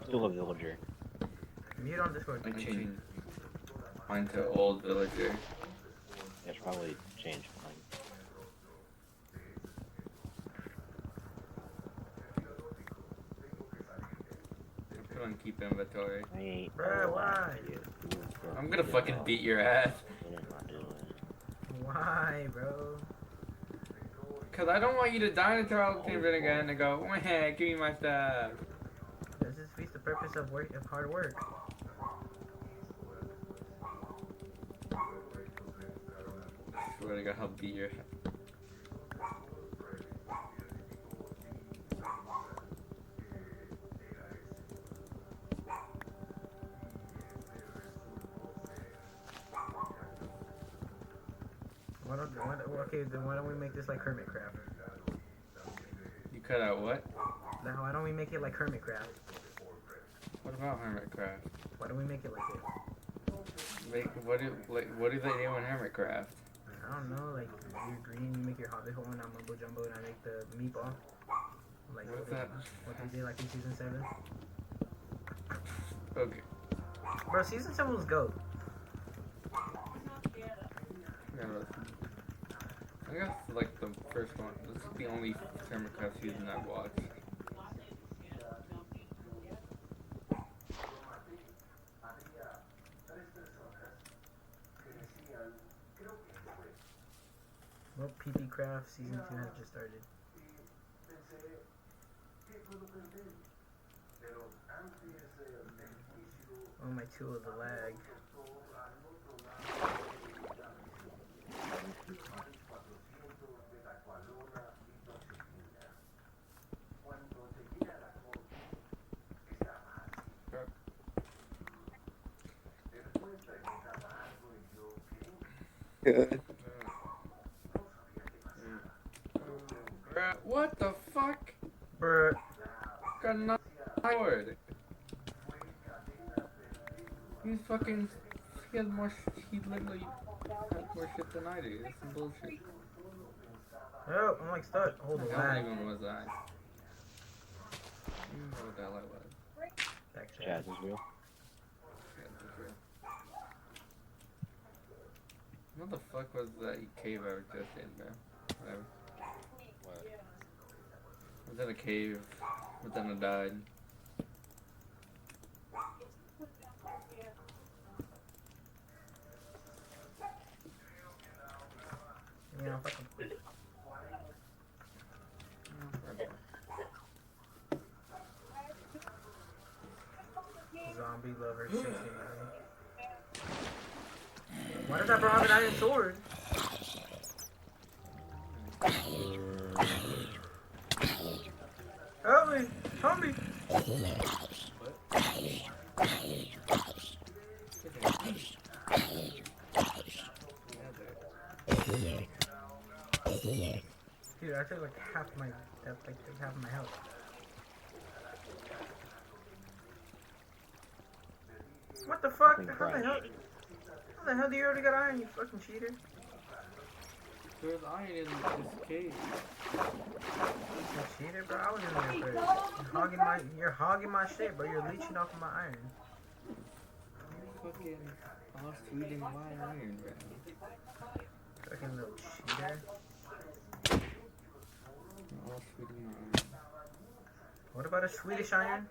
Still a villager. Mute on Discord. I changed mine to old villager. I should probably change mine. Put on keep inventory. I ain't. Bruh, why? I'm gonna fucking beat your ass. Why, bro? Cause I don't want you to die into our favorite again and go, wah, give me my stuff. This defeats the purpose of hard work. Swear to God, I'll beat your ass. Okay, then why don't we make this like Hermitcraft? You cut out what? Now, why don't we make it like Hermitcraft? What about Hermitcraft? Why don't we make it like it? What do they do in Hermitcraft? I don't know, like, you're green, you make your hobbit hole, and I'm mumbo jumbo, and I make the meatball. Like, What's that? What they did, like, in Season 7. Okay. Bro, Season 7 was GOAT. I guess, like, the first one. This is the only Hermitcraft season I've watched. Well, PP Craft Season 2 has just started. Oh, my tool of the lag. Good. What the fuck? Bruh. Got another sword. He's fucking. He has more. He literally has more shit than I do. That's some bullshit. Oh, I'm like stuck. Hold on. How even was I? You know what the hell I was. Chaz's wheel. What the fuck was that cave I was just in, man? Whatever. What? I was in a cave, but then I died. Yeah, fucking. Zombie lover 69. Why does that bro have an iron sword? Help me! Help me! Dude, I took like half my health. What the fuck? How the hell? How the hell do you already got iron, you fucking cheater? There's iron in this cave. You cheater, bro. I was in there first. You're hogging my shit, bro. You're leeching off of my iron. Fucking lost eating my iron, bro. Fucking little cheater. Lost eating my iron. What about a Swedish iron?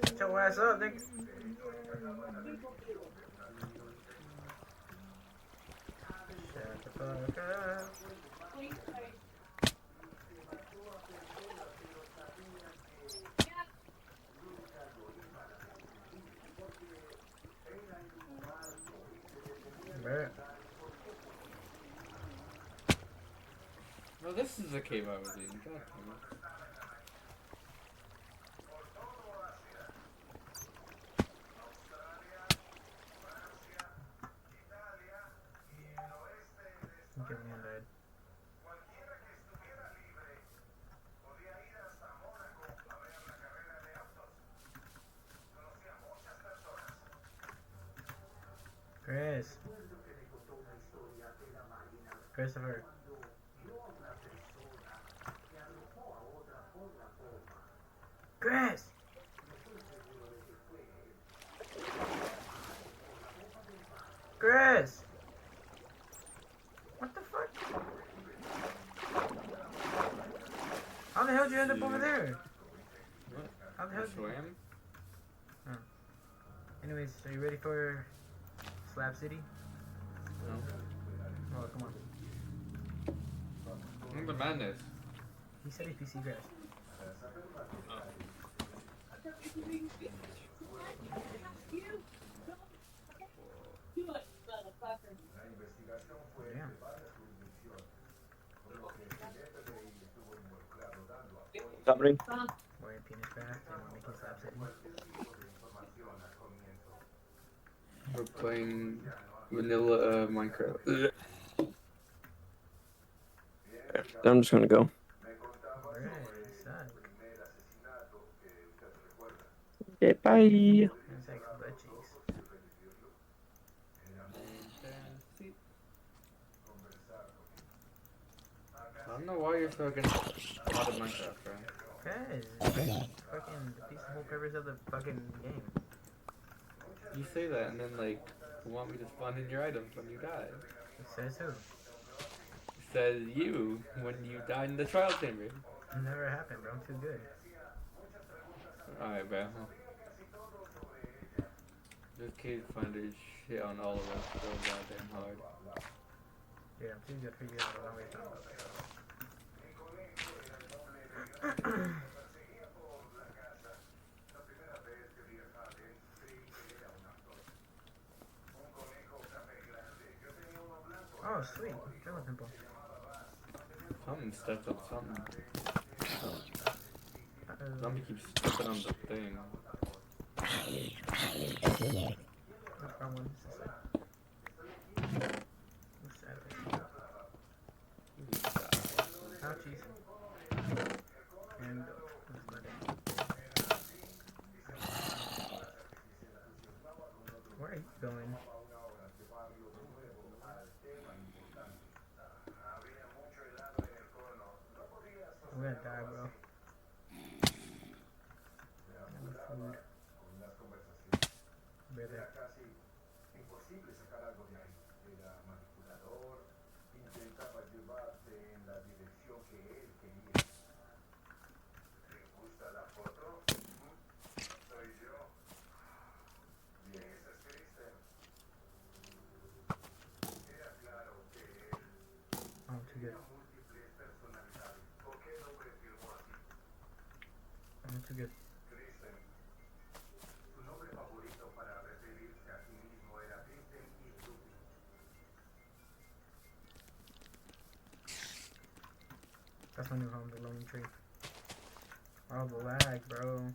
Shut your ass up, nigga. Shut the fuck up. Bruh. No, this is the cave I was in. God damn it. Get me in bed. Chris. Christopher. Chris! Chris! What the fuck? How the hell did you end up over there? What? How the hell I did you... swam? Oh. Anyways, are you ready for Slab City? No. Oh, come on. I'm the madness. He said if you see grass. Yeah. What's happening? We're in Penis Craft and we're making Slab City. We're playing vanilla Minecraft. I'm just gonna go. Alright, suck. Okay, bye. It's like butt cheeks. I don't know why you're so against a lot of Minecraft, right? Cause fucking the whole purpose of the fucking game. You say that and then like you want me to spawn in your items when you die. It says who? It says you when you died in the trial chamber. Never happened, bro. I'm too good. Alright, bro. This cave finder shit on all of us so goddamn hard. Dude, I'm too good for you all the long way down. Oh, sweet. Drilling pimple. Something stepped up something. Uh-oh. Zombie keeps stepping on the thing. What's wrong with this side? What's that? Ouchies. And what's my name? Where are you going? I'm gonna die, bro. I need food. Brother. Oh, too good. I'm too good. That's my new home, the lonely tree. Oh, the lag, bro.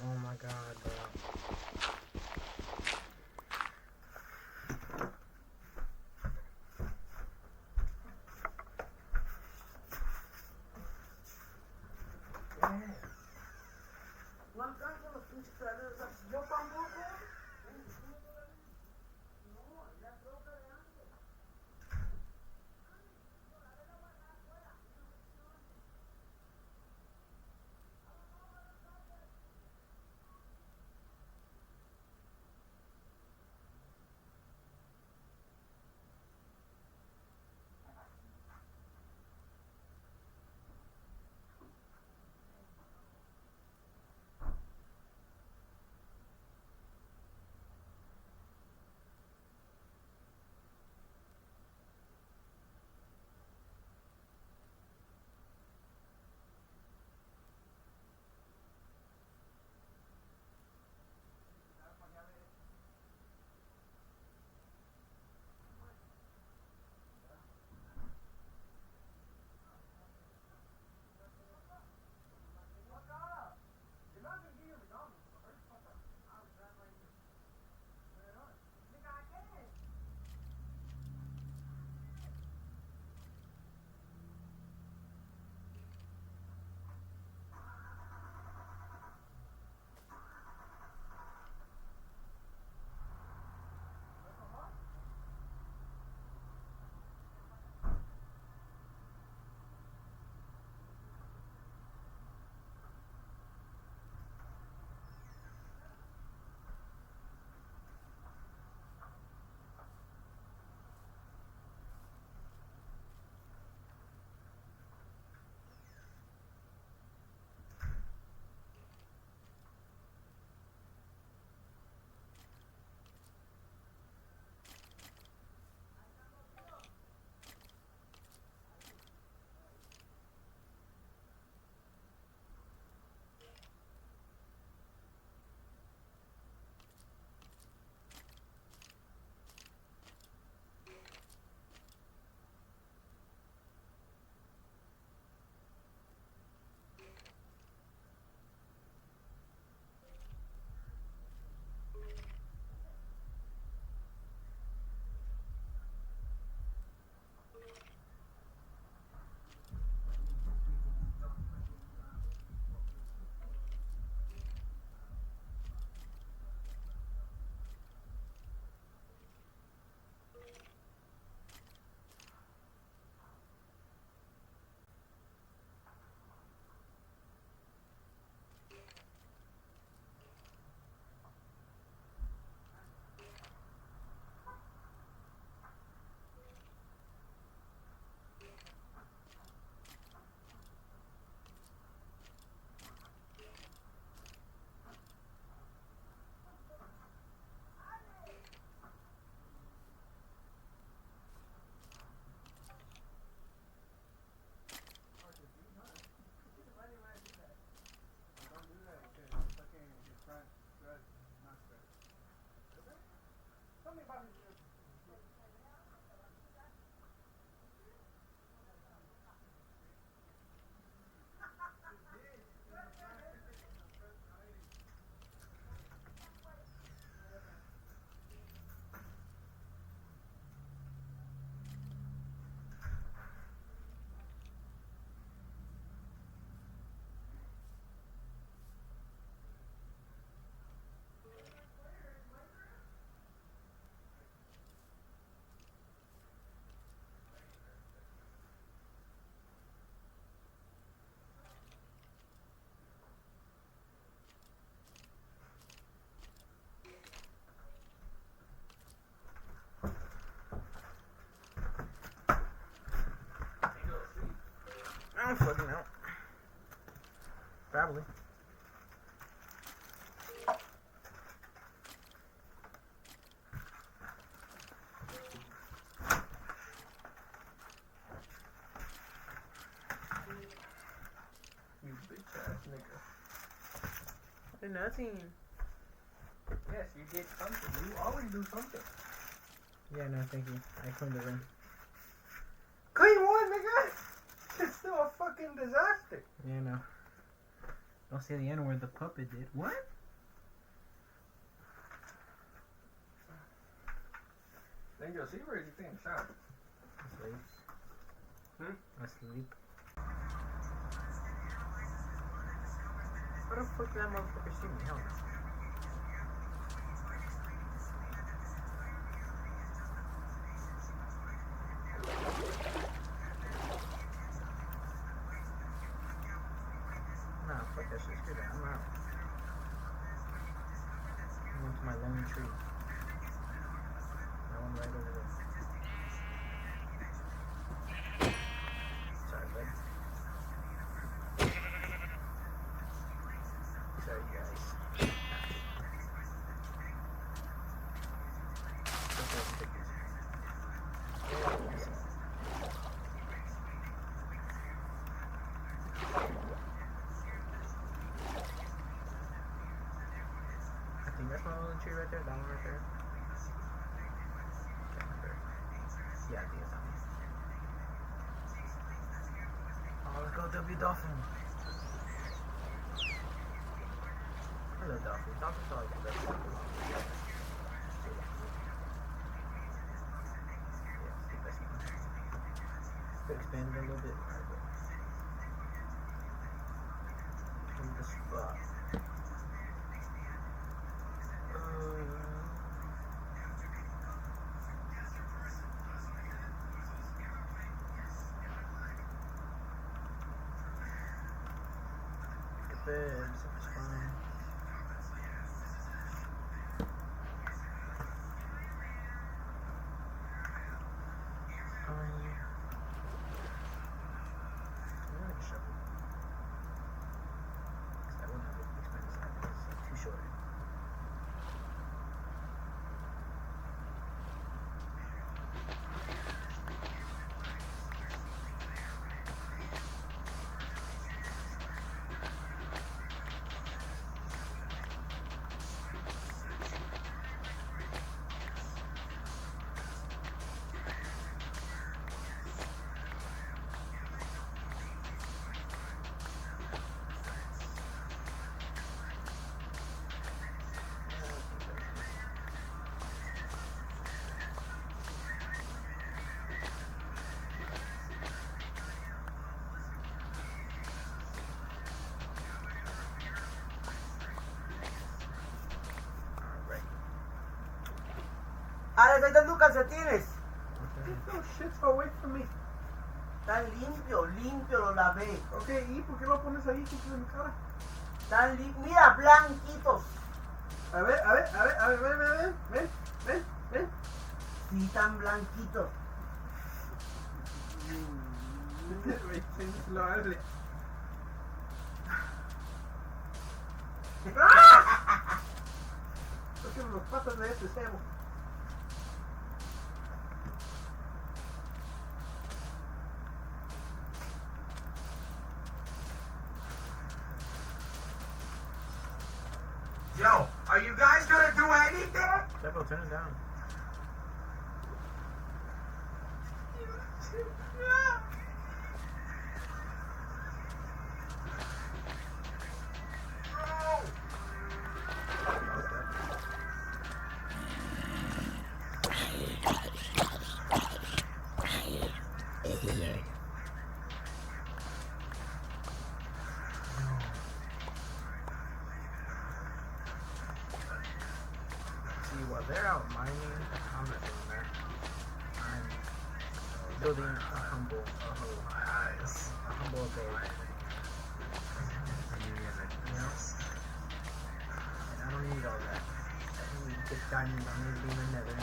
Oh my god, bro. I don't fucking know. Probably. You bitch ass nigga. Nothing. Yes, you did something. You always do something. Yeah, no, thank you. I cleaned the room. Clean one, nigga! It's still a fucking disaster. Yeah, no. Don't say the N word the puppet did. What? Then you'll see where you think shower. Asleep. Asleep. How the fuck did that motherfucker see me? Hell no. Nah, fuck that shit. Screw that. I'm out. I'm going to my lonely tree. That one right over there. Sorry, bud. Sorry, guys. Let's go take these. I think that's my lonely tree right there. That one right there. Yeah, I think it's that one. Oh, let's go W Dolphin. Hello, Dolphin. Dolphins are like the best. Yeah, it's the best one. Could expand it a little bit. Alright, but in the spot. Get bed. Something's fine. Ah, le estoy dando calcetines. Get those shits away from me. Tan limpio, limpio, lo lavé. Ok, ¿y por qué lo pones ahí, chico, en mi cara? Tan limpio, mira, blanquitos. A ver, ven. Sí, tan blanquitos. Lo hable. Toquen los patas de este cebo. Yo, are you guys gonna do anything? Devil, turn it down. See, while they're out mining, I'm not doing that. I'm building a humble abode. You know? And I don't need all that. I don't need to get diamonds. I need to be in the nether.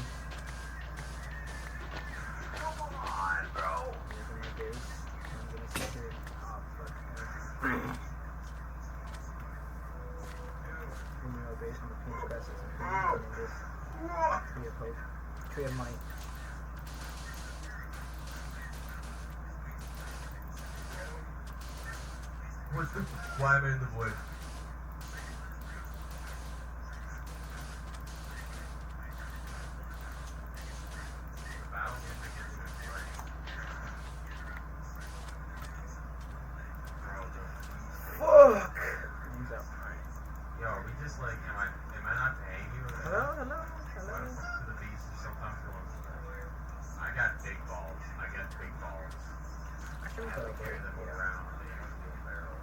Come on, bro. I'm gonna base. I'm gonna secure. Oh, code. Trade of might. Why am I in the void? Fuck! Name's out. Yo, are we just like, am I not paying you? Hello, hello, To hello. the beast is sometimes going. I got big balls. I got big balls. I should I have to have carry them around on the wheelbarrow.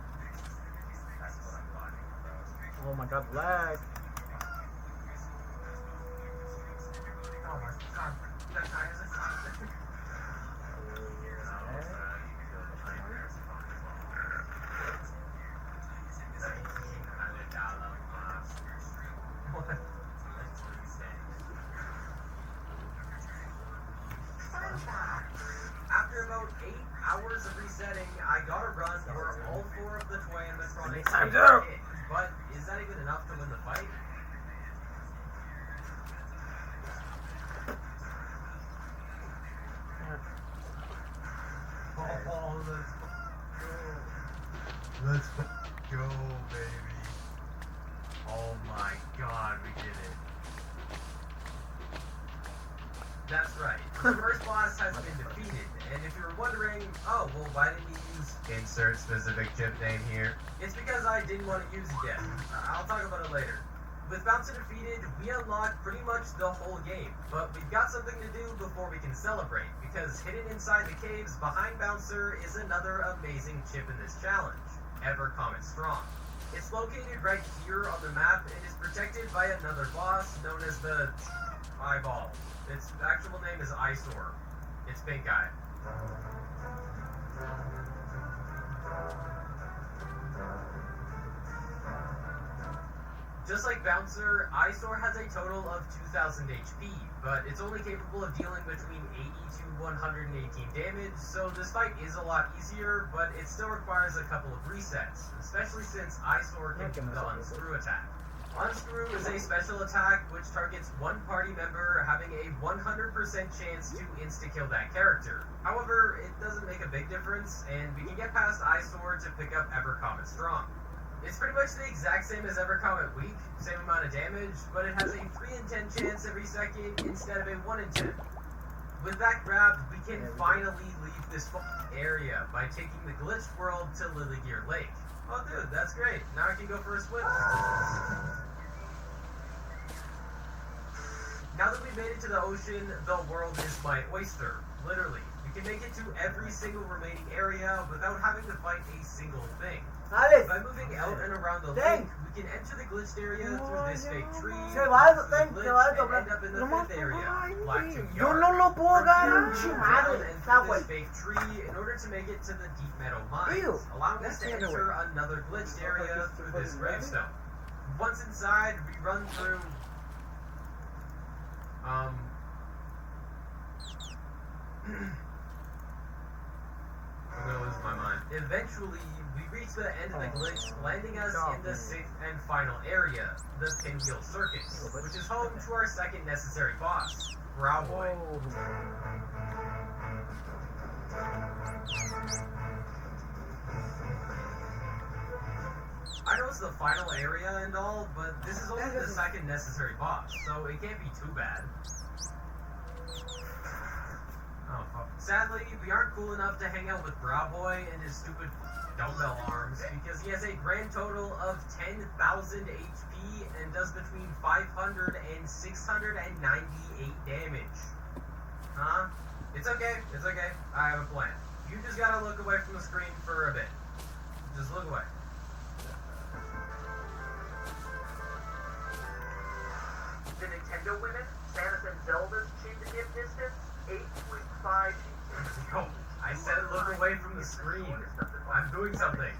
That's what I'm talking about. Oh my god, lag. Oh my god, that guy is a god. After about 8 hours of resetting, I got a run where all 4 of the toy animatronics Time's hit. up. But is that even enough to win the fight? Oh, let's go, baby. Oh my god, we did it. That's right. The first boss has been defeated, and if you were wondering, oh, well, why didn't you use insert specific chip name here? It's because I didn't want to use it yet. I'll talk about it later. With Bouncer defeated, we unlocked pretty much the whole game, but we've got something to do before we can celebrate, because hidden inside the caves behind Bouncer is another amazing chip in this challenge, Ever Comet Strong. It's located right here on the map and is protected by another boss known as the Eyeball. Its actual name is Eyesore. It's pink eye. Just like Bouncer, Eyesore has a total of 2000 HP, but it's only capable of dealing between 80 to 118 damage, so this fight is a lot easier, but it still requires a couple of resets, especially since Eyesore can do the Unscrew attack. Unscrew is a special attack which targets one party member having a 100% chance to insta-kill that character. However, it doesn't make a big difference, and we can get past Eyesore to pick up Ever Comet Strong. It's pretty much the exact same as Ever Comet Weak, same amount of damage, but it has a 3 in 10 chance every second instead of a 1 in 10. With that grab, we can finally leave this area by taking the glitched world to Lily Gear Lake. Oh dude, that's great. Now I can go for a swim. Now that we've made it to the ocean, the world is my oyster. Literally. We can make it to every single remaining area without having to fight a single thing. Alex, By moving out and around the Dang. lake, we can enter the glitched area through this fake tree, Se va, through the dang, glitch, se va a and doblar. end up in the Nomás fifth area, ay, Blacktoon yo Yard. no lo puedo From here, agarrar, we su go madre. down and Está through this güey. fake tree in order to make it to the deep meadow mines, Ew. allowing us to That's the other enter another glitched area through this fucking gravestone. Once inside, we run through I'm gonna lose my mind. Eventually, we reach the end of the glitch, landing us in the 6th and final area, the Pinwheel Circus, which is home to our second necessary boss, Growlboy. I know it's the final area and all, but this is only the second necessary boss, so it can't be too bad. Oh, fuck. Sadly, we aren't cool enough to hang out with Growlboy and his stupid dumbbell arms because he has a grand total of 10,000 HP and does between 500 and 698 damage. Huh? It's okay. It's okay. I have a plan. You just gotta look away from the screen for a bit. Just look away. The Nintendo women, Samus and Zelda's chin to give distance, 8.5. Yo, I said look away from the screen. I'm doing something.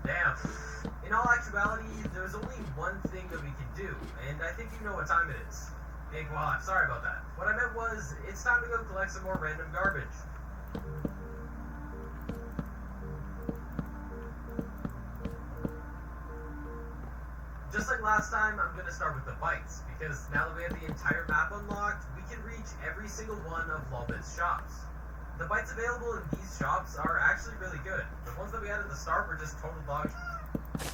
Damn. In all actuality, there's only one thing that we can do, and I think you know what time it is. Big Wad, sorry about that. What I meant was, it's time to go collect some more random garbage. Just like last time, I'm going to start with the bites, because now that we have the entire map unlocked, we can reach every single one of Lolbit's shops. The bites available in these shops are actually really good. The ones that we had at the start were just total dog.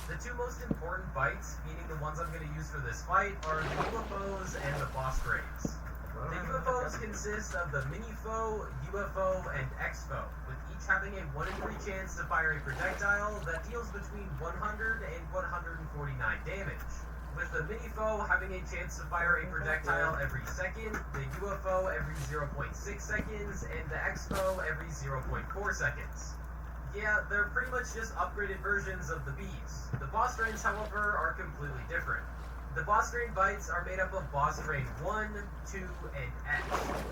The two most important bites, meaning the ones I'm going to use for this fight, are the UFOs and the boss raids. The UFOs consist of the Mini-Foe, UFO, and X-Foe, with each having a 1 in 3 chance to fire a projectile that deals between 100 and 149 damage. With the Mini-Foe having a chance to fire a projectile every second, the UFO every 0.6 seconds, and the X-Foe every 0.4 seconds. Yeah, they're pretty much just upgraded versions of the bees. The boss rains, however, are completely different. The boss rain bites are made up of boss rain 1, 2, and X.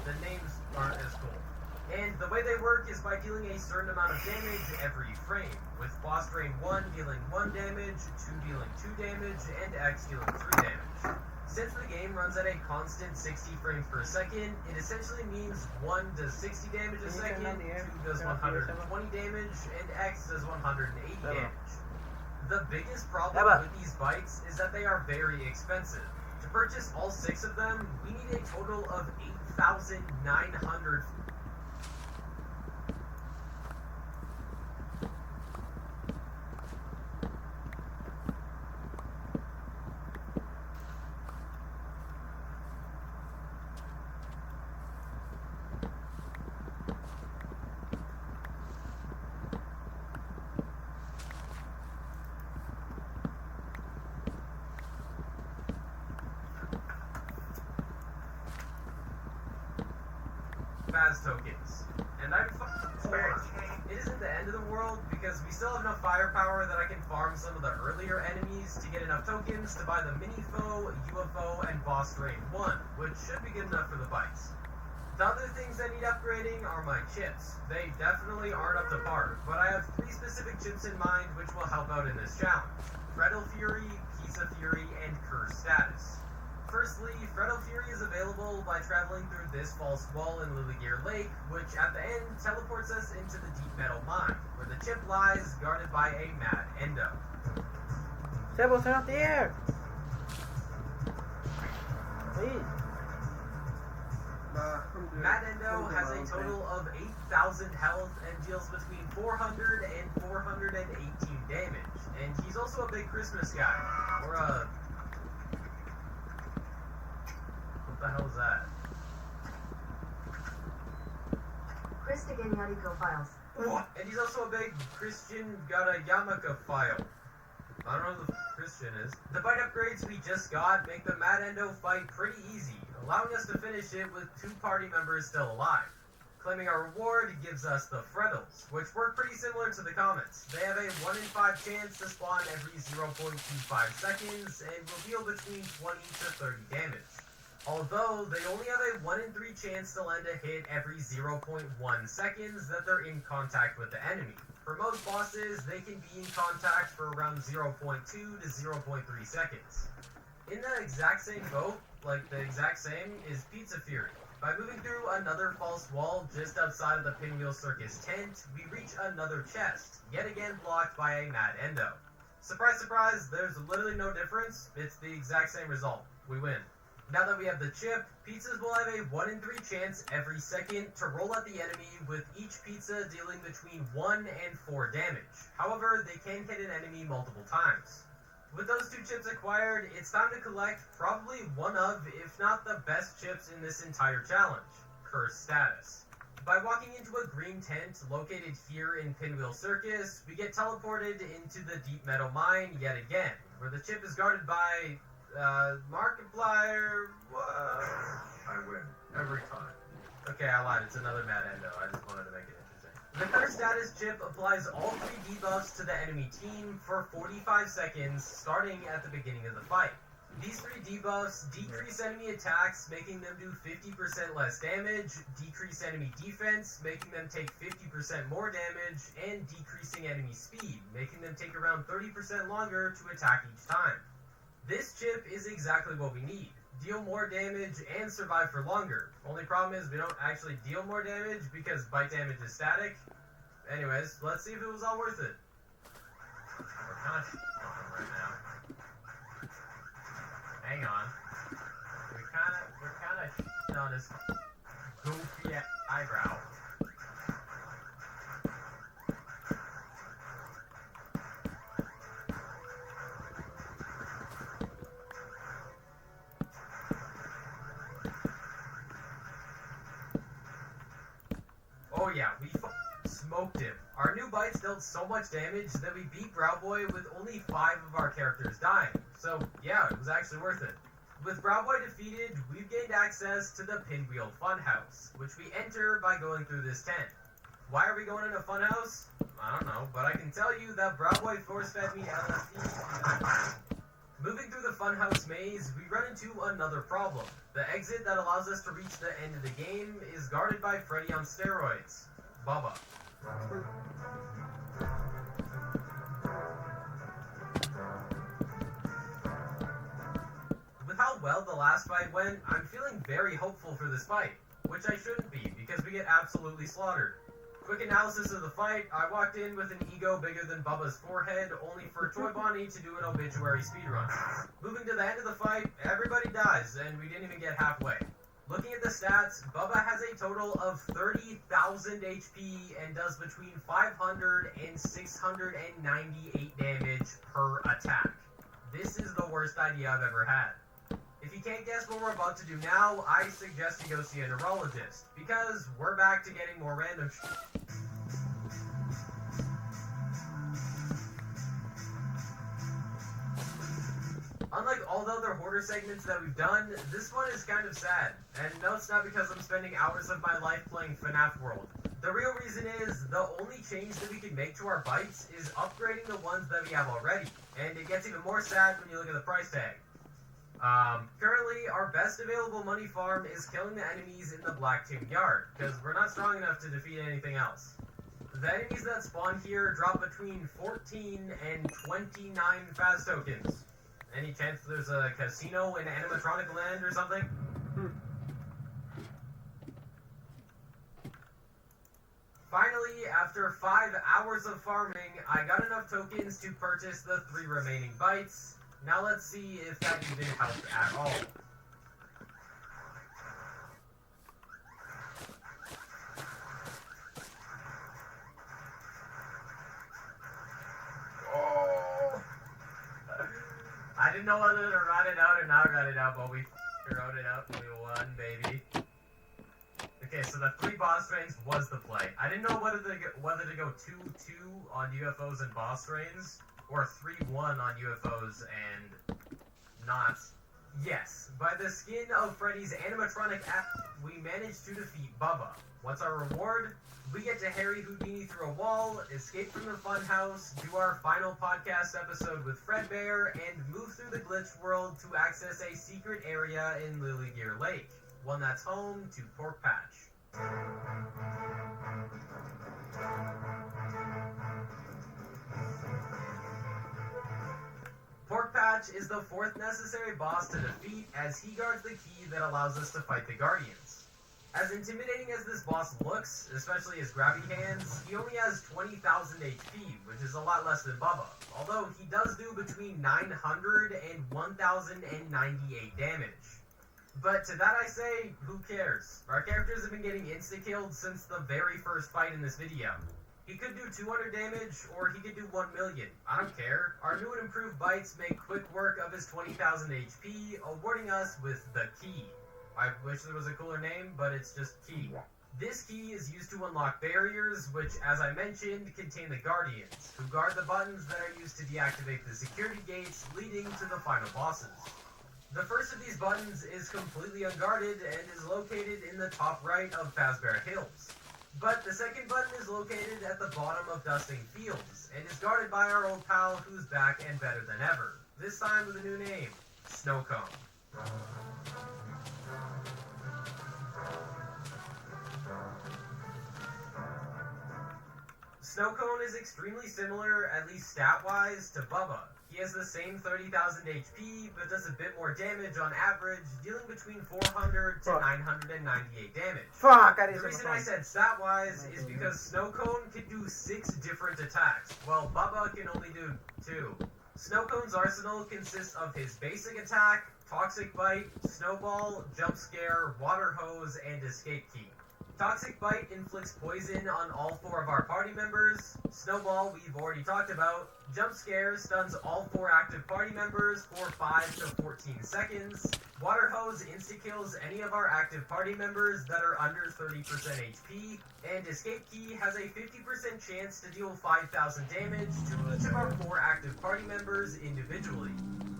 The names aren't as cool. And the way they work is by dealing a certain amount of damage every frame, with boss rain 1 dealing 1 damage, 2 dealing 2 damage, and X dealing 3 damage. Since the game runs at a constant 60 frames per second, it essentially means 1 does 60 damage a second, 2 does 120 damage, and X does 180 damage. The biggest problem with these bites is that they are very expensive. To purchase all 6 of them, we need a total of 8,900. Faz tokens. And I'm it isn't the end of the world because we still have enough firepower that I can farm some of the earlier enemies to get enough tokens to buy the Mini-Foe, UFO, and boss rain 1, which should be good enough for the bites. The other things that need upgrading are my chips. They definitely aren't up to par, but I have 3 specific chips in mind which will help out in this challenge. Freddle Fury, Pizza Fury, and Curse Status. Firstly, Freddle Fury is available by traveling through this false wall in Lilygear Lake, which at the end teleports us into the deep metal mine, where the chip lies guarded by a Mad Endo. Sebo, turn off the air! Please. Mad Endo has a total of 8,000 health and deals between 400 and 418 damage, and he's also a big Christmas guy, or a... What the hell is that? files. And he's also a big Christian Yamaka file. I don't know who the Christian is. The fight upgrades we just got make the Mad Endo fight pretty easy, allowing us to finish it with 2 party members still alive. Claiming our reward gives us the Freddles, which work pretty similar to the Comets. They have a 1 in 5 chance to spawn every 0.25 seconds and will deal between 20 to 30 damage. Although, they only have a 1 in 3 chance to land a hit every 0.1 seconds that they're in contact with the enemy. For most bosses, they can be in contact for around 0.2 to 0.3 seconds. In the exact same boat, like the exact same, is Pizza Fury. By moving through another false wall just outside of the Pinwheel Circus tent, we reach another chest, yet again blocked by a Mad Endo. Surprise, surprise, there's literally no difference, it's the exact same result. We win. Now that we have the chip, pizzas will have a 1 in 3 chance every second to roll at the enemy, with each pizza dealing between 1 and 4 damage. However, they can hit an enemy multiple times. With those 2 chips acquired, it's time to collect probably one of, if not the best chips in this entire challenge, Curse Status. By walking into a green tent located here in Pinwheel Circus, we get teleported into the Deep Metal Mine yet again, where the chip is guarded by Markiplier. I win every time. Okay, I lied. It's another Mad Endo. I just wanted to make it interesting. The Curse Status chip applies all 3 debuffs to the enemy team for 45 seconds, starting at the beginning of the fight. These 3 debuffs decrease enemy attacks, making them do 50% less damage, decrease enemy defense, making them take 50% more damage, and decreasing enemy speed, making them take around 30% longer to attack each time. This chip is exactly what we need. Deal more damage and survive for longer. Only problem is we don't actually deal more damage because bite damage is static. Anyways, let's see if it was all worth it. We're kind of right now. hang on. We're kinda shitting on his goofy eyebrow. Oh yeah, we smoked him. Our new bites dealt so much damage that we beat Browboy with only 5 of our characters dying. So yeah, it was actually worth it. With Browboy defeated, we've gained access to the Pinwheel Funhouse, which we enter by going through this tent. Why are we going in a funhouse? I don't know, but I can tell you that Browboy force-fed me LSD. Moving through the funhouse maze, we run into another problem. The exit that allows us to reach the end of the game is guarded by Freddy on steroids, Bubba. With how well the last fight went, I'm feeling very hopeful for this fight, which I shouldn't be, because we get absolutely slaughtered. Quick analysis of the fight, I walked in with an ego bigger than Bubba's forehead, only for Toy Bonnie to do an obituary speedrun. Moving to the end of the fight, everybody dies, and we didn't even get halfway. Looking at the stats, Bubba has a total of 30,000 HP and does between 500 and 698 damage per attack. This is the worst idea I've ever had. If you can't guess what we're about to do now, I suggest you go see a neurologist, because we're back to getting more random Unlike all the other hoarder segments that we've done, this one is kind of sad. And no, it's not because I'm spending hours of my life playing FNAF World. The real reason is, the only change that we can make to our bites is upgrading the ones that we have already. And it gets even more sad when you look at the price tag. Currently, our best available money farm is killing the enemies in the Black Tomb Yard, because we're not strong enough to defeat anything else. The enemies that spawn here drop between 14 and 29 Faz tokens. Any chance there's a casino in animatronic land or something? Finally, after 5 hours of farming, I got enough tokens to purchase the 3 remaining bites. Now let's see if that even helped at all. Oh! I didn't know whether to run it out or not run it out, but we wrote it out and we won, baby. Okay, so the 3 boss trains was the play. I didn't know whether to go 2-2 on UFOs and boss trains, or 3-1 on UFOs and not. Yes, by the skin of Freddy's animatronic app, we managed to defeat Bubba. What's our reward? We get to Harry Houdini through a wall, escape from the funhouse, do our final podcast episode with Fredbear, and move through the glitch world to access a secret area in Lily Gear Lake, one that's home to Pork Patch. Pork Patch is the 4th necessary boss to defeat, as he guards the key that allows us to fight the Guardians. As intimidating as this boss looks, especially his grabby hands, he only has 20,000 HP, which is a lot less than Bubba, although he does do between 900 and 1,098 damage. But to that I say, who cares? Our characters have been getting insta-killed since the very first fight in this video. He could do 200 damage, or he could do 1 million. I don't care. Our new and improved bites make quick work of his 20,000 HP, awarding us with the key. I wish there was a cooler name, but it's just key. This key is used to unlock barriers, which, as I mentioned, contain the Guardians, who guard the buttons that are used to deactivate the security gates leading to the final bosses. The first of these buttons is completely unguarded and is located in the top right of Fazbear Hills. But the second button is located at the bottom of Dusting Fields, and is guarded by our old pal who's back and better than ever. This time with a new name, Snowcone. Snowcone is extremely similar, at least stat-wise, to Bubba. He has the same 30,000 HP, but does a bit more damage on average, dealing between 400 to 998 damage. Fuck, I didn't The reason I said stat-wise is because Snowcone can do 6 different attacks, while Bubba can only do 2. Snowcone's arsenal consists of his basic attack, Toxic Bite, Snowball, Jump Scare, Water Hose, and Escape Key. Toxic Bite inflicts poison on all 4 of our party members. Snowball, we've already talked about. Jump Scare stuns all 4 active party members for 5 to 14 seconds. Water Hose insta-kills any of our active party members that are under 30% HP. And Escape Key has a 50% chance to deal 5,000 damage to each of our 4 active party members individually.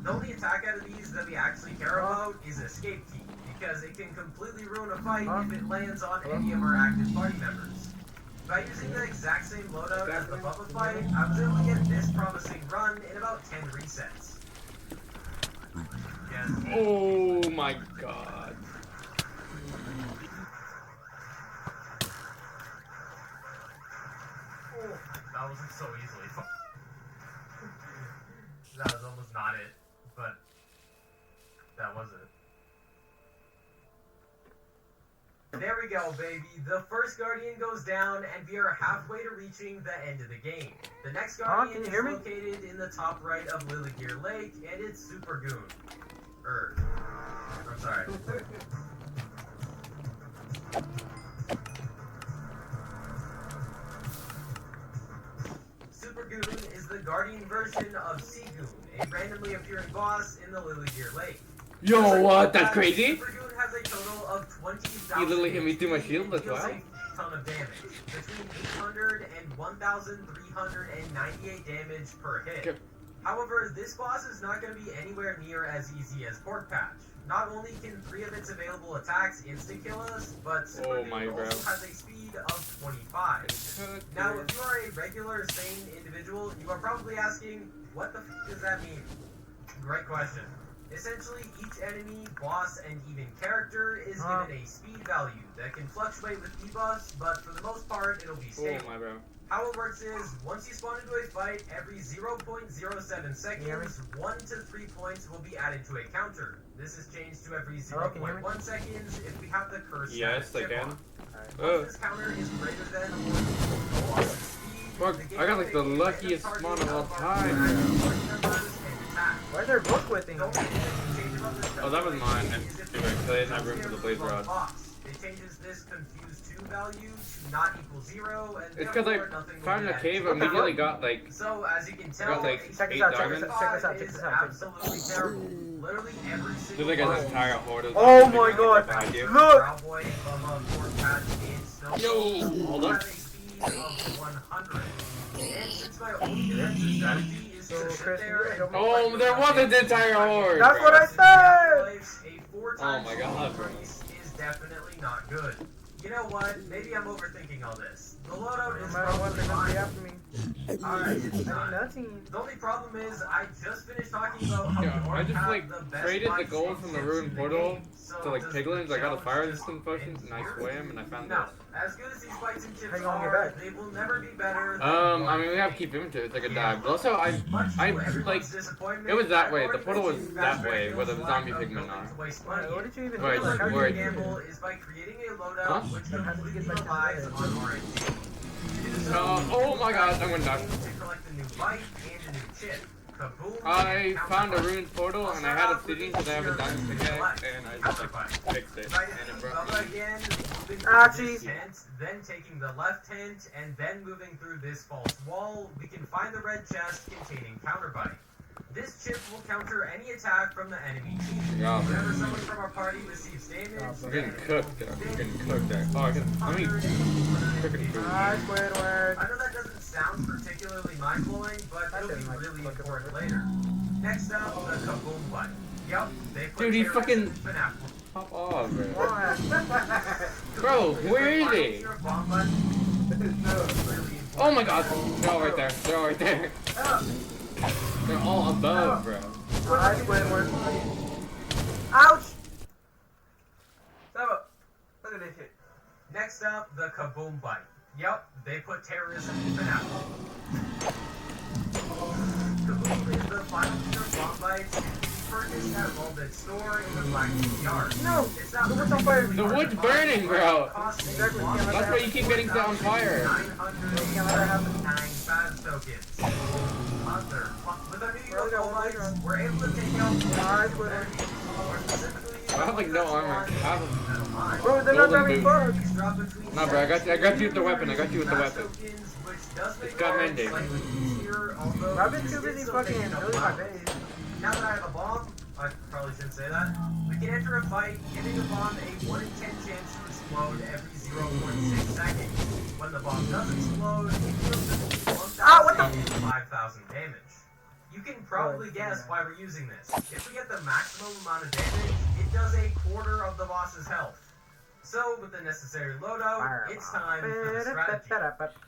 The only attack out of these that we actually care about is Escape Key, because it can completely ruin a fight if it lands on any of our active party members. By using the exact same loadout as the Bubba fight, I was able to get this promising run in about 10 resets. Yes. Oh my god. Oh, that wasn't so easily fun. That was almost not it, but that was it. There we go, baby. The first Guardian goes down, and we are halfway to reaching the end of the game. The next Guardian is located in the top right of Lilligear Lake, and it's Super Goon. I'm sorry. Super Goon is the Guardian version of C Goon, a randomly appearing boss in the Lilligear Lake. Yo, what? That's crazy? Super Goon has a total of 20,000. You literally hit me through my shield, that's deals wow. a ton of damage, between 800 and 1,398 damage per hit. Okay. However, this boss is not going to be anywhere near as easy as Pork Patch. Not only can 3 of its available attacks insta-kill us, but Super Goon also has a speed of 25. Now, if you are a regular, sane individual, you are probably asking, what the f does that mean? Great question. Essentially, each enemy, boss, and even character is given a speed value that can fluctuate with debuffs, but for the most part, it'll be stable. Oh my bro. How it works is, once you spawn into a fight, every 0.07 seconds, 1 to 3 points will be added to a counter. This is changed to every 0.1 seconds if we have the curse Yes, I chip can. on. Once this counter is greater than or equal to the loss of speed, Fuck, the game I got will like the take a luckiest random spawn target of all our time. active party members and attack. Why is there a book with things? The only thing that can change about this Oh, that was mine. calculation is if Anyway, the so I didn't have room for the blaze boss. rod. It changes this confuse 2 value to not equal 0, and It's because I therefore nothing will found be the added cave, to I the immediately value. got like, So, as you can I tell, got like Check 8 this out, check diamonds. this out, check this out, check is this out. absolutely terrible. Literally every Just single like an boss entire horde of Oh zombies my god, behind you. look! Cowboy, Bubba, Pork Patch, and Snow Yo, all hold have up. a speed of 100. And since my only defensive strategy is to sit Chris, there and Oh, there was an entire horde. That's bro. what I said! a 4 times Oh my god, bro. increase is definitely not good. You know what? Maybe I'm overthinking all this. The loadout No is matter what, probably they're gonna be fine. after me. Alright, it's I mean, not. nothing. The only problem is, I just finished talking about how Yeah, the I Orc just have like the best traded the mind gold from the ships ruined in the portal game. So to like does piglins. the I got a challenge fire just resistant potion end and I here? swam and I found Now, this. as good as these fights and How chips you gonna get are, back? they will never be better than I mean, we have to keep inventory. It's like a dive. But also, I Much to like, everyone's disappointment, it was that way. I've The portal was already that mentioned way, Fazbear where the feels zombie like pigmen a are. to waste money. What did you even Right, do? Like, how where did you it- get Gamble is by creating a loadout Huh? which How did you completely get back to relies the on RNG. To do so, Oh my god, I'm gonna die. to collect a new bite and a new chip. Kaboom! I found a counterpunch. ruined portal and I had it sitting because I have a diamond pickaxe and I just like Counterpunch. fixed it Right, and it brought Bubba me. again, moving Ah, through this jeez. tent, then taking the left tent, and then moving through this false wall, we can find the red chest containing counterbite. This chip will counter any attack from the enemy team. Yeah, man. Whenever someone from our party receives damage, I'm getting cooked there. I'm getting cooked there. Oh, I can, let me freaking food. Hi, Squidward. I know that doesn't sound particularly mind-blowing, but That it'll be doesn't like really fucking important work. later. Next up, the kaboom button. Yup, they put Dude, he terrorists fucking- in FNAF. Pop off, bro. Why? Bro, where is Final he? tier bomb button is really important. Oh my god, they're all right there. They're all right there. They're all above, bro. Hi, Squidward. Ouch! So, look at this shit. Next up, the kaboom bite. Yup, they put terrorism in FNAF. Kaboom is the final tier bomb bite purchased at Rollbit store in the Black Yard. No! It's not The wood's on fire. The wood's burning, bro. Exactly. That's why you keep getting set on fire. 909 Faz tokens. There. With our new Well, we got UFO one lights, laser. we're able to take out Alright, Squidward. more specifically. I have like no armor. I have a... Bro, they're not Golden very boot. fucked. No, bro, I got you with the weapon. I got you with the weapon. It's got mandate. I've been too busy fucking building my base. Now that I have a bomb, I probably shouldn't say that. We can enter a fight, giving the bomb a 1 in 10 chance to explode every 0.6 seconds. When the bomb does explode, it deals 5,000 damage. You can probably guess why we're using this. If we get the maximum amount of damage, it does a quarter of the boss's health. So, with the necessary loadout, it's time for the strategy.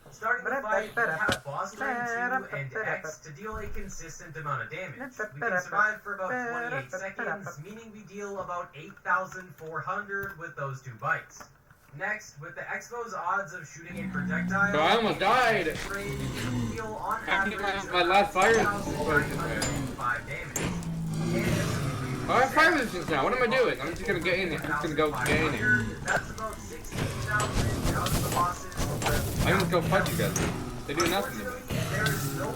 Starting the fight, we have boss turn 2 and X to deal a consistent amount of damage. We can survive for about 28 seconds, meaning we deal about 8,400 with those 2 bites. Next, with the Expo's odds of shooting a projectile, Bro, I almost died. you deal on I think average my last fire is 5 damage. I have fire resistance now. What am I doing? I'm just gonna get in there. I'm just gonna go get in there. That's about 16,000 out of the bosses. I'm gonna go fight you guys. They do nothing to me. There is no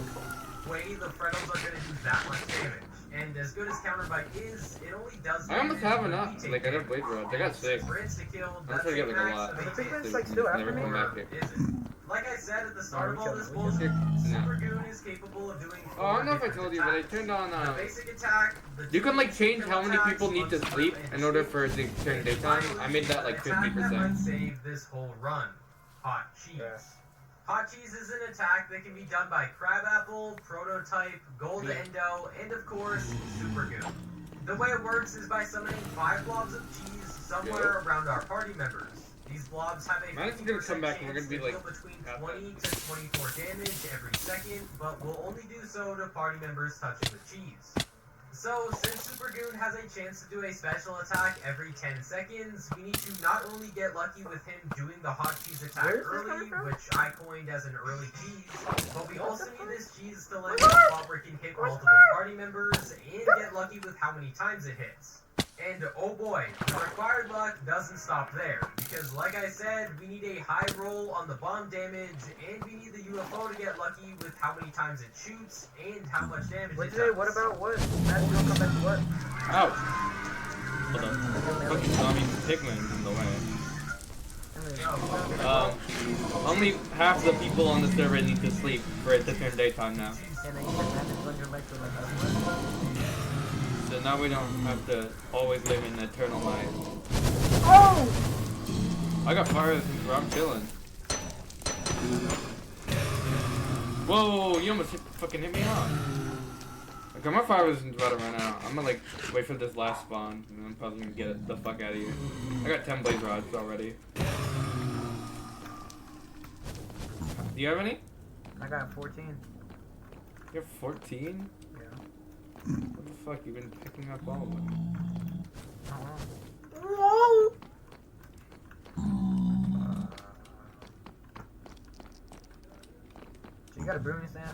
way the Freddles are gonna do that much damage. And as good as counterbite is, it only does. I almost have enough. Like, I got blade rods. I got 6. For insta-kill, I'm that's trying to get like a max lot. of The 8 Pigman's hits. like still after Never me. come back here. Is it? Like I said at the start of all this bullshit, Super Goon is capable of doing. Oh, I don't know if I told you, but I turned on, The basic attack, the you can like change two how many attacks, people need to unsmart sleep and in order cheat. for it to turn daytime. I made that like An attack that might 50%. save this whole run. Hot cheese. Yes. Hot cheese is an attack that can be done by Crabapple, Prototype, Gold Endo, and of course, Super Goon. The way it works is by summoning 5 blobs of cheese somewhere around our party members. These blobs have a Man's gonna come 50% back and we're chance gonna be to like, deal between half 20 to 24 damage every second, but will only do so to party members touching the cheese. So, since Super Goon has a chance to do a special attack every 10 seconds, we need to not only get lucky with him doing the hot cheese attack Where is this early, coming from? which I coined as an early cheese, but we also need this cheese to let Where's us Mark? while we can hit Where's multiple Mark? party members and get lucky with how many times it hits. And oh boy, the required luck doesn't stop there, because like I said, we need a high roll on the bomb damage, and we need the UFO to get lucky with how many times it shoots, and how much damage What it did they? does. What about what? That's gonna come back to what? Ouch. Hold on. Fucking zombie Pigman's in the way. Only half the people on the server need to sleep for it to turn daytime now. And then you can damage on your leg for like a So now we don't have to always live in eternal night. Oh! I got fire resistance, bro. I'm chilling. Whoa, you almost fucking hit me off. Okay, my fire resistance is about to run out. I'm gonna like wait for this last spawn, and I'm probably gonna get it the fuck out of here. I got 10 blaze rods already. Do you have any? I got 14. You have 14? Yeah. What the fuck? You've been picking up all of them. Whoa! So you got a brewing stand?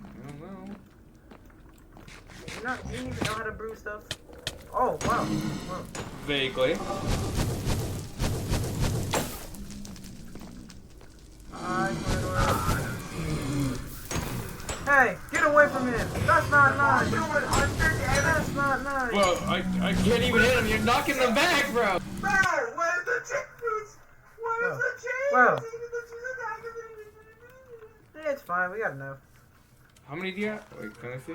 I don't know. You didn't even know how to brew stuff? Oh, wow. Whoa. Vaguely. Hey, get away from him! That's not nice! That's not nice! Well, I can't even hit him. You're knocking them back, bro. Bro, where's the cheese? Where's the cheese? Well. Yeah, it's fine. We got enough. How many do you have? Wait, can I see?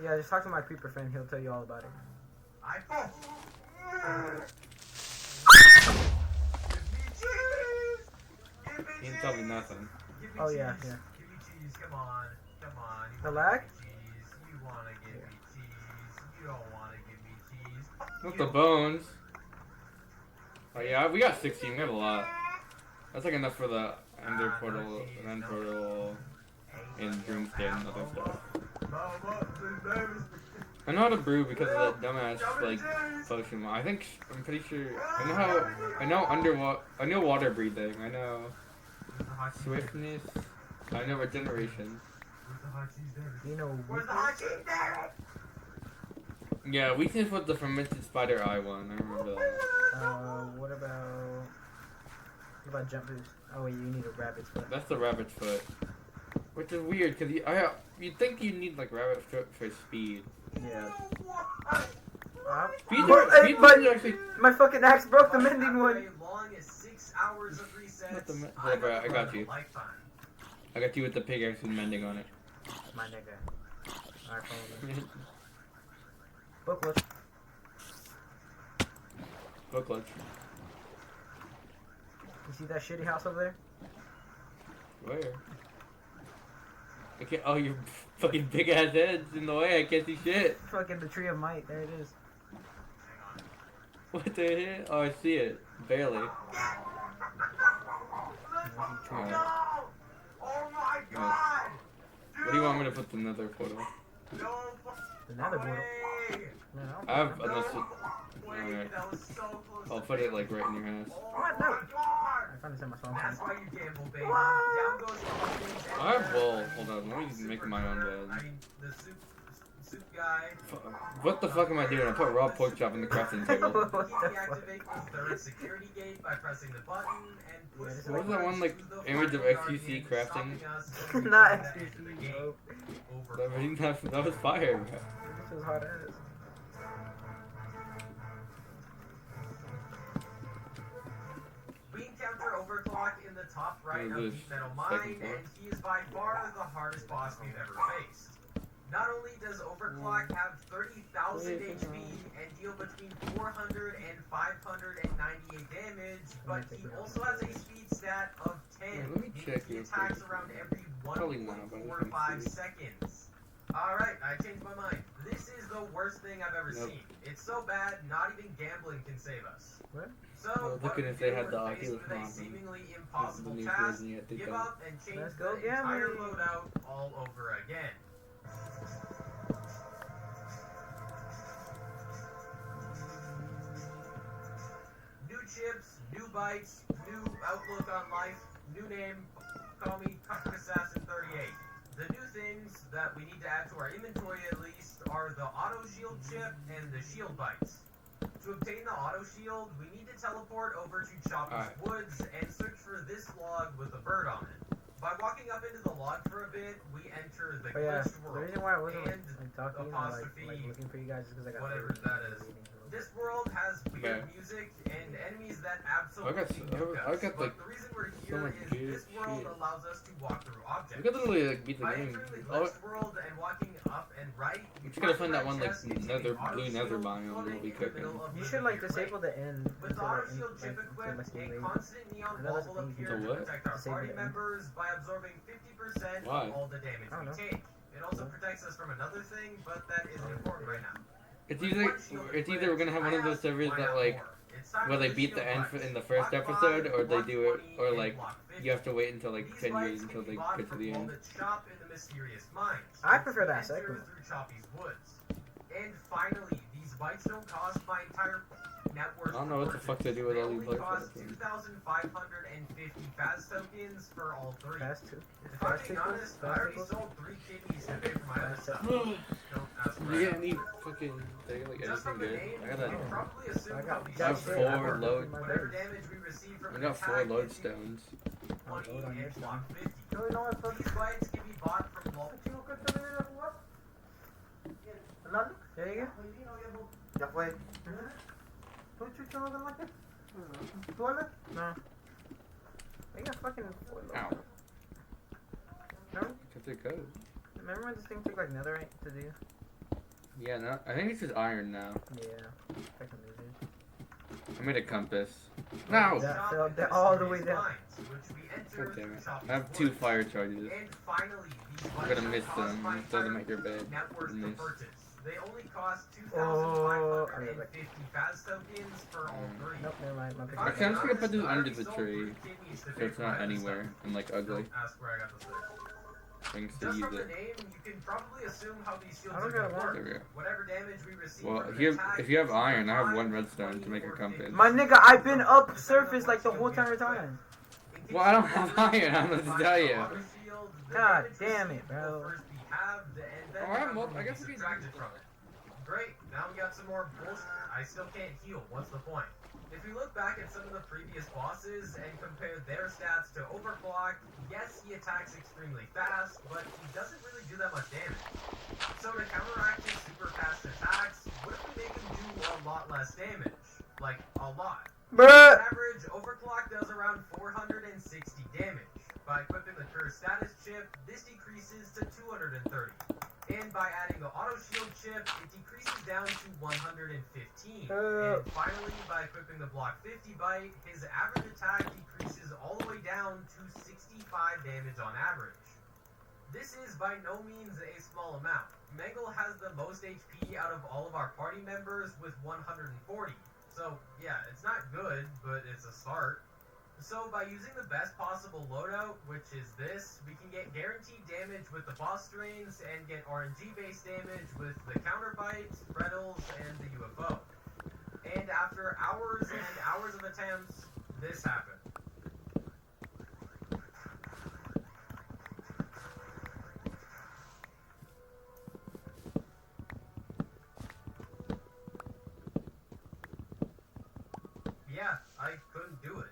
Yeah, just talk to my creeper friend. He'll tell you all about it. I bet. He didn't tell me nothing. Give me Oh, cheese. yeah, yeah. Give me cheese. Come on. Come on. You The wanna lag? give me cheese. You wanna give me cheese. You don't wanna give me cheese. Not the bones. Oh yeah, we got 16. We have a lot. That's like enough for the ender portal, an end portal, and broomstick and other stuff. I know how to brew because of the dumbass like potion. I'm pretty sure. I know water breathing. I know swiftness. I know regeneration. You know, Where's the hot cheese, Derek? Yeah, weakness was the fermented spider eye one. I remember that. what about jump boost? Oh wait, you need a rabbit's foot. That's the rabbit's foot. Which is weird, because you'd think you need, like, rabbit foot for speed. Yeah. Speed But- speed but- is actually... My fucking axe broke the mending After one. as long as 6 hours of resets, Not the me- I bro, I got got you. a lifetime. I got you with the pickaxe with mending on it. My nigga. Alright, follow me. Booklet. Booklet. You see that shitty house over there? Where? I can't... Oh, your fucking big-ass head's in the way. I can't see shit. Fucking the tree of might. There it is. What the hell? Oh, I see it. Barely. There's the tree. Alright. Oh my god! What do you want me to put the nether portal? The nether portal. No, I have... Unless it... Wait, Alright. that was so close. I'll put it, like, right in your house. What? No. I finally set my phone. That's why you gamble, baby. Down goes the pumpkins and I have the- wool. Hold on. Let me just make my own I bed. mean, the soup guy. What the fuck am I doing? I put raw pork chop in the crafting table. What the fuck? Deactivate the third security gate by pressing the button and push Yeah, this is What was that one, like, image of XQC crafting? Not XQC, bro. That was fire, bro. This is hot ass. We encounter Overclock in the top right What of is the this? metal Second mine, floor? and he is by far the hardest boss we've ever faced. Not only does Overclock have 30,000 HP and deal between 400 and 598 damage, but he also has a speed stat of 10, Yeah, let me meaning check he real attacks quick. around every Probably not, but I just wanna 1.45 see. seconds. Alright, I changed my mind. This is the worst thing I've ever Nope. seen. It's so bad, not even gambling can save us. What? So, Well, what looking we if they do had the when faced Oculus with a Rift, seemingly the impossible new task, version yet. They give don't. up and change Let's the go entire gambling. loadout all over again. New chips, new bites, new outlook on life, new name, call me Cuck Assassin 38. The new things that we need to add to our inventory at least are the auto shield chip and the shield bites. To obtain the auto shield, we need to teleport over to Choppy's Alright. Woods and search for this log with a bird on it. By walking up into the log for a bit, we enter the But yeah, glitched the world. reason why I wasn't And like talking or apostrophe, like looking for you guys is because I got whatever food. that is. This world has weird Yeah. music and enemies that absolutely nuke I us. got, But like, the reason we're so here much is good this world shit. allows us to walk through objects. We could literally, like, beat the By game. entering the Oh, glitched world and walking up and right, we just gotta find that one, like, chest into nether, the auto blue nether shield biome floating we'll be in the cooking. middle of You the should like nuclear disable lake. the end With the until auto like, shield chip until equipped, my a Steam rating. constant neon I know ball that's will the thing. appear Until to what? protect our Disable party the end. members by absorbing 50% Why? of all the damage I don't know. we take. It also protects us from another thing, but that isn't important right now. It's either we're gonna have one of those servers that, like, where they beat the end in the first episode, or they do it, or, like, you have to wait until, like, 10 years until they get to the end. I prefer that second one. Through Choppy's Woods. And finally, these bites don't cost my entire net worth. I don't know what the fuck they do with all these They only lights. cost 2,550 Faz tokens for all three. Fast two. If I'm being honest, I already sold 3 kidneys to pay for my other stuff. Don't ask Do for you it. get any fucking thing, like, Just anything from the good? name, I you got can probably assume I got how these that have shit. four I got load- my whatever base. damage we receive from I an got 4 attack is lodestones. I'll load 20 on your and stuff. block 50. No, you know what, fuck. These bites can be bought from multiple. ¿Fernando? ¿Ya llegué? Ya fue. ¿Tú chucho no te mates? ¿Tú hablas? No. I got fucking four loads. Ow. Remember? Cause they're good. Remember when this thing took like netherite to do? Yeah, no, I think it's just iron now. Yeah. Fucking losers. I made a compass. No! That fell down all the way down. God damn it. I have 2 fire charges. And finally, these I'm gonna miss them. It doesn't make your bed. network Miss. to purchase. They only cost Oh, 2,550 Faz tokens for all 3. Nope, never mind. My picture. Actually, I'm just gonna put this I under already the sold tree, 3 kidneys to so pay it's for not my other anywhere stuff. and, like, ugly. Don't ask where I got this thing. Things to Just use from the it. name, you can probably assume how these shields I are don't gonna got one. work. There we go. Whatever damage we receive Well, from if an you attack, have, if you have it's iron, I have 5, 1 redstone 20, to make a or compass. 50. My nigga, I've been up surface like the whole entire time. In case Well, I don't you have wonder, iron, I don't know what to find tell the you. auto shield, the God damage damn received it, bro. will first be halved, and then Alright, the well, number I will guess be we can- subtracted from it. Great, now we got some more bullshit. I still can't heal. What's the point? If we look back at some of the previous bosses and compare their stats to Overclock, yes, he attacks extremely fast, but he doesn't really do that much damage. So to counteract his super fast attacks, what if we make him do a lot less damage? Like, a lot. On average, Overclock does around 460 damage. By equipping the Curse Status chip, this decreases to 230. And by adding the Auto Shield chip, it decreases down to 115. And finally, by equipping the Block 50 bite, his average attack decreases all the way down to 65 damage on average. This is by no means a small amount. Mangle has the most HP out of all of our party members with 140. So, yeah, it's not good, but it's a start. So, by using the best possible loadout, which is this, we can get guaranteed damage with the boss strains and get RNG-based damage with the counter bites, Freddles, and the UFO. And after hours and hours of attempts, this happened. Yeah, I couldn't do it.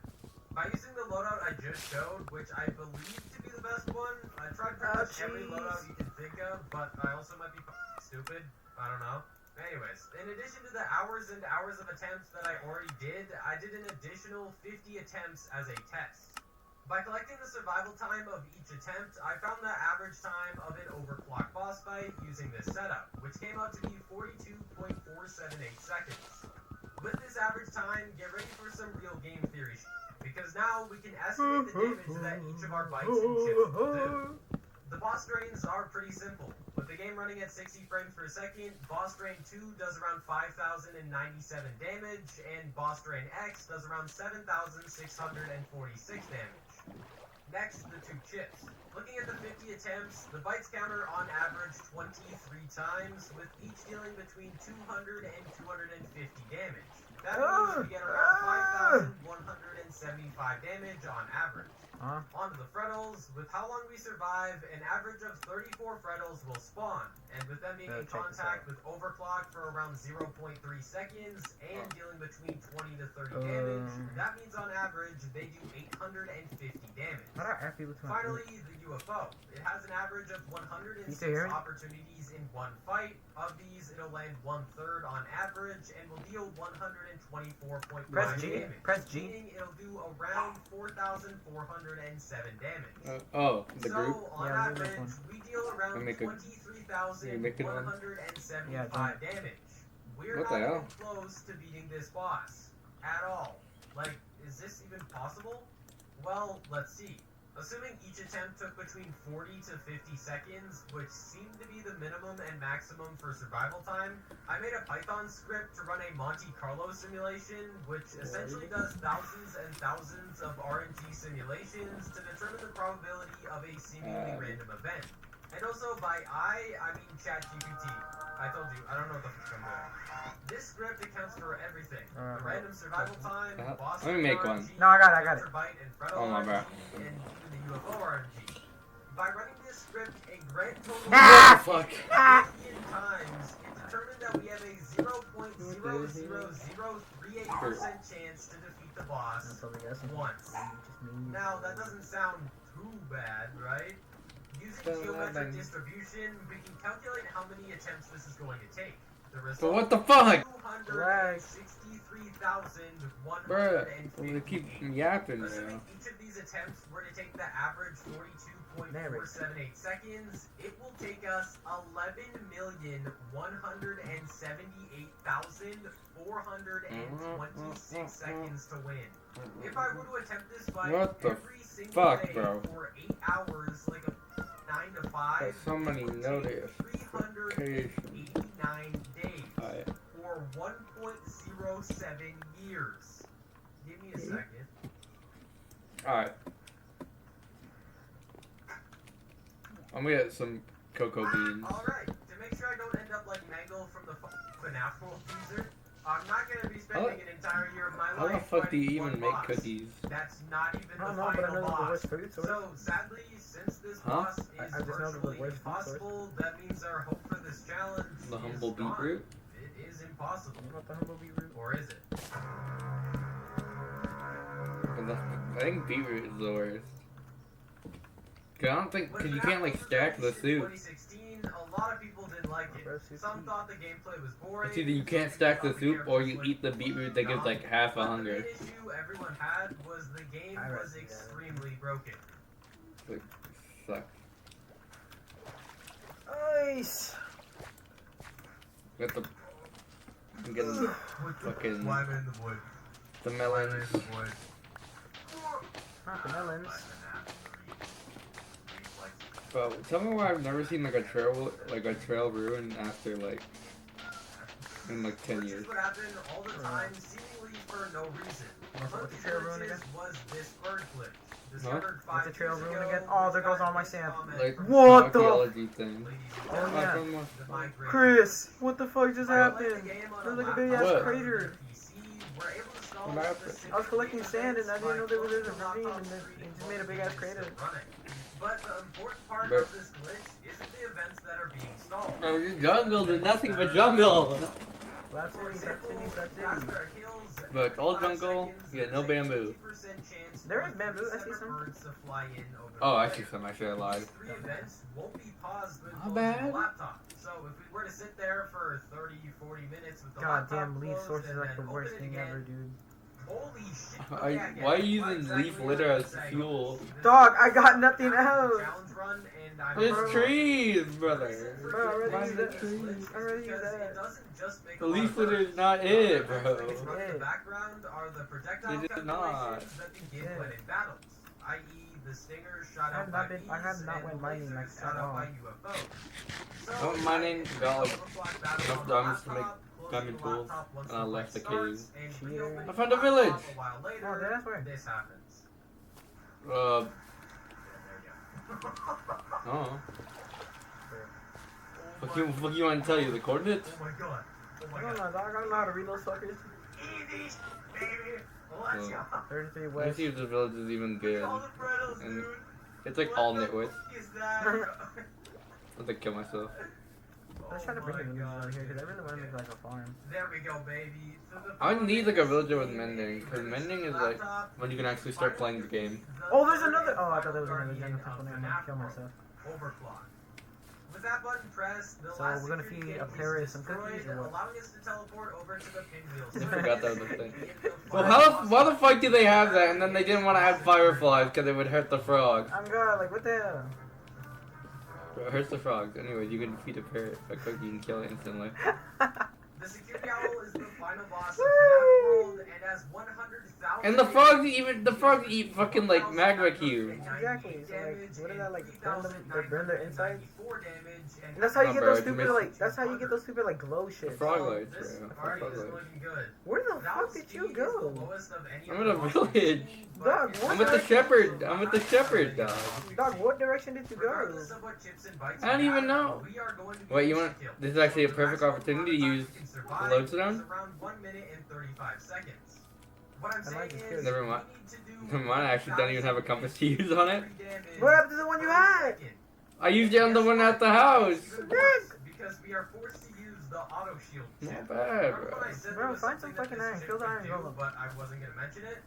By using the loadout I just showed, which I believe to be the best one, I tried pretty much every loadout you can think of, but I also might be stupid. I don't know. Anyways, in addition to the hours and hours of attempts that I already did, I did an additional 50 attempts as a test. By collecting the survival time of each attempt, I found the average time of an overclock boss fight using this setup, which came out to be 42.478 seconds. With this average time, get ready for some real game theory because now we can estimate the damage that each of our bites and chips will do. The boss drains are pretty simple. With the game running at 60 frames per second, boss drain 2 does around 5,097 damage, and boss drain X does around 7,646 damage. Next, the two chips. Looking at the 50 attempts, the bites counter on average 23 times, with each dealing between 200 and 250 damage. That means we get around 5,175 damage on average. Onto the Freddles. With how long we survive, an average of 34 Freddles will spawn, and with them being in contact with Overclock for around 0.3 seconds and dealing between 20 to 30 damage, that means on average they do 850 damage. Finally, the UFO. It has an average of 106 opportunities in one fight. Of these, it'll land 1/3 on average and will deal 124.5 damage. Press G. Meaning it'll do around 4,407 damage. The group? So, on average, we deal around 23,175 damage. We're What not the hell? even close to beating this boss. At all. Like, is this even possible? Well, let's see. Assuming each attempt took between 40 to 50 seconds, which seemed to be the minimum and maximum for survival time, I made a Python script to run a Monte Carlo simulation, which essentially does thousands and thousands of RNG simulations to determine the probability of a seemingly random event. And also by I mean ChatGPT. I told you, I don't know what the fuck I'm doing. This script accounts for everything. The random survival time, boss Let me make one. RNG, No, I got it. bite and Freddle Oh my bad. RNG, and even the UFO RNG. By running this script a grand total of Fuck. 50 times, it determined that we have a 0.00038% chance to defeat the boss once. Now, that doesn't sound too bad, right? Using geometric distribution, we can calculate how many attempts this is going to take. The result, But what the fuck? 263,150. They keep yapping, Assuming man. each of these attempts were to take the average 42.478 seconds, it will take us 11,178,426 seconds to win. If I were to attempt this fight What the every single fuck, day bro? for 8 hours, like a 9 to 5, There's so many it would take notifications. 389 days, Alright. or 1.07 years. Give me a second. Alright. I'm gonna get some cocoa beans. Alright, to make sure I don't end up like Mangle from the FNAF World teaser, I'm not going to be spending an entire year of my How the life fuck do you fighting even one make boss. cookies? That's not even I don't the know, but I final know the boss. worst food source. So, sadly, since this Huh? boss is I just know the virtually worst food source. impossible, that means our hope for this challenge The is humble gone. beetroot? It is impossible. You want the humble beetroot? Or is it? I think beetroot is the worst. 'Cause I don't think, cause you can't like stack the soup. 2016, a lot of people didn't like it. Some thought the gameplay was boring. It's either you can't stack the soup or you eat the beetroot that gives like half a But hunger. the main issue everyone had was the game was extremely broken. Like, sucks. Nice. Got the, I'm getting fucking the melons. Not the melons. Bro, tell me why I've never seen like a trail ruin after like in like 10 Which years. is what happened all the time, seemingly for no reason. What's the trail ruin again? Was this bird glitch. Huh? What's the trail ruin again? Oh, there goes all my sand. Like What the- archaeology thing. Oh, I yeah. don't know. Chris, what the fuck just happened? There's like a big ass What? crater. What happened? I was collecting sand and I didn't know there was a ravine and then it just made a big ass crater. But the important part But- of this glitch isn't the events that are being stalled. Oh, your jungle did nothing but jungle. That's For it, example, that's it. faster hills, But all 5 jungle, seconds, yeah, no there's a bamboo. 50% chance There is 1 bamboo, I see separate some. birds to fly in over Oh, the I way. see some. Actually, I lied. These 3 events won't be paused when Not closing bad. the laptop. So if we were to sit there for 30, 40 minutes with the Goddamn laptop leaf closed source is and like the then worst open it thing again, ever, dude. holy shit. Why- okay, I get why are it. you What using exactly leaf are litter you as saying? fuel? This Dog, is I got nothing a else. challenge run, and I'm There's trees, brother. Bro, I'd rather Why use the that. trees? I'd rather use Because that. it doesn't just make The a lot leaf of litter birds. is not it, bro. In the background are the projectile It is calculations not. that begin Yeah. when in battles, i.e. the stingers shot I have out not by been- I have bees not and went mining lasers like shot at out all. by UFOs. So, Oh, mining, got like overclock battle enough on the diamonds to make laptop, closing diamond the tools, laptop once and I the left fight the cave. starts, and Cheater. reopening I found a the village. laptop a while later, Oh, that's where. this happens. Oh. Fuck you want to tell you the coordinates? Oh my god. Oh I my don't god. know, dog. I don't know how to read those suckers. Easy, baby. Let's Oh. go. 33 Let me west. see if the village is even good. All the Freddles, And dude. it's like What all the nitwits. fuck is that? I'll like kill myself. Let's try to bring Oh a my village God. over here because I really want to make like a farm. There we go, baby. So the I need like a villager with baby, mending, because this mending is like laptop when you can actually start playing the game. Oh, there's another. Oh, I thought there was Guardian another jungle of temple. the Never mind. map Kill world. myself. Overclock. With that button pressed, the So last we're gonna security feed gate a is parrot some destroyed, cookies or what? allowing us to teleport over to the pinwheel. I forgot that was a thing. The Well, final why the boss fuck do they have that and then they didn't want to add fireflies because it would hurt the frogs? I'm god, like what the hell? It hurts the frogs. Anyway, you can feed a parrot a cookie and kill it instantly. The security owl is the final boss of the map world and has 100,000. And the frogs eat fucking like magma cubes. Exactly, so, like, what is that, like, burn their insides? And And that's how you No, get bro, those it's stupid missing- like. That's how you get those stupid like glow shit. Frog lights, This bro. party Frog is lights. looking good. Where the fuck did you go? I'm in a village. Dog, what I'm with the shepherd. I'm with the shepherd, dog. Dog, what direction did you go? I don't even know. Wait, you want? This is actually a perfect opportunity to use the lodestone. Around 1 minute and 35 seconds. What I'm I saying like this is, kid. Never mind. we need to do Never mind, I actually don't even have a compass to use on it. What happened to the one you had? I used it on the one at the house. Because we are forced to use the auto shield. Not bad, Remember when I bro. said Bro, there was find something some that fucking this iron. chick Kill the could iron do, golem. but I wasn't gonna mention it.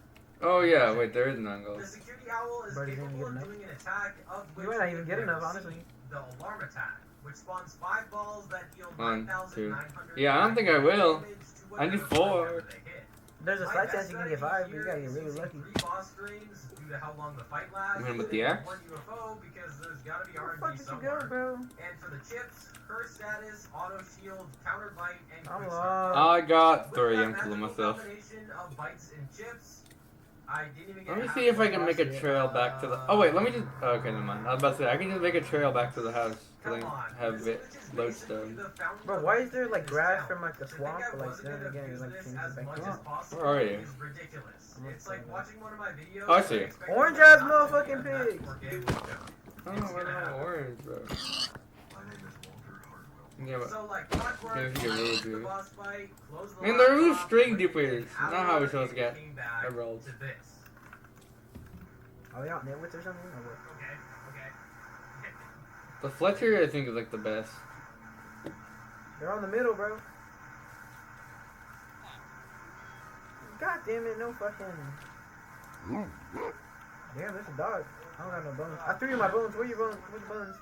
Oh yeah, wait, there is an angle. The security owl is But he didn't capable get of enough. doing an attack of You which might not we even have get never enough, honestly. seen, the alarm attack, which spawns 5 balls that deal 1, 2. 9,900 Yeah, I don't think I will. damage to I need whatever 4. they hit. There's a My slight best chance you can get strategy 5, but you here gotta get is really using lucky. 3 boss streams due to how long the fight lasts. You mean with the and axe? 1 UFO because there's gotta be Where the fuck RNG did you somewhere. go, bro? And for the chips, curse status, auto shield, counter bite, and I'm quick lost. I got With 3. that I'm killing magical myself. combination of bites and chips, I didn't even get Let me half see if the I can make a boss trail yet. back to the. Oh wait, let me just. Oh, okay, never mind. I was about to say I can just make a trail back to the house. Come Cause on, I have this it glitch is lodestone. basically the fountain Bro, of why youth is there like in this grass town. from like the To think swamp, I but like wasn't then gonna again do it's like this changes as back much to as swamp. possible Where are you? is ridiculous. I'm It's like upside watching one of my videos. Oh, I see. and expecting Orange there ass not to be motherfucking a match pigs. for game with them. Oh, I don't know orange, bro. My name is Walter Hardwell. Yeah, but So like clockwork, Maybe you get really the good. boss fight, close the Man, they're loose laptop, string wait dupers. an Not how we're hour, supposed to get and came back emeralds. to this. Are they out nitwits or something? Or what? Okay, okay. the Fletcher I think is like the best. They're on the middle, bro. God damn it, no fucking. Damn, there's a dog. I don't got no bones. I threw you my bones. Where you bones? Where's the bones?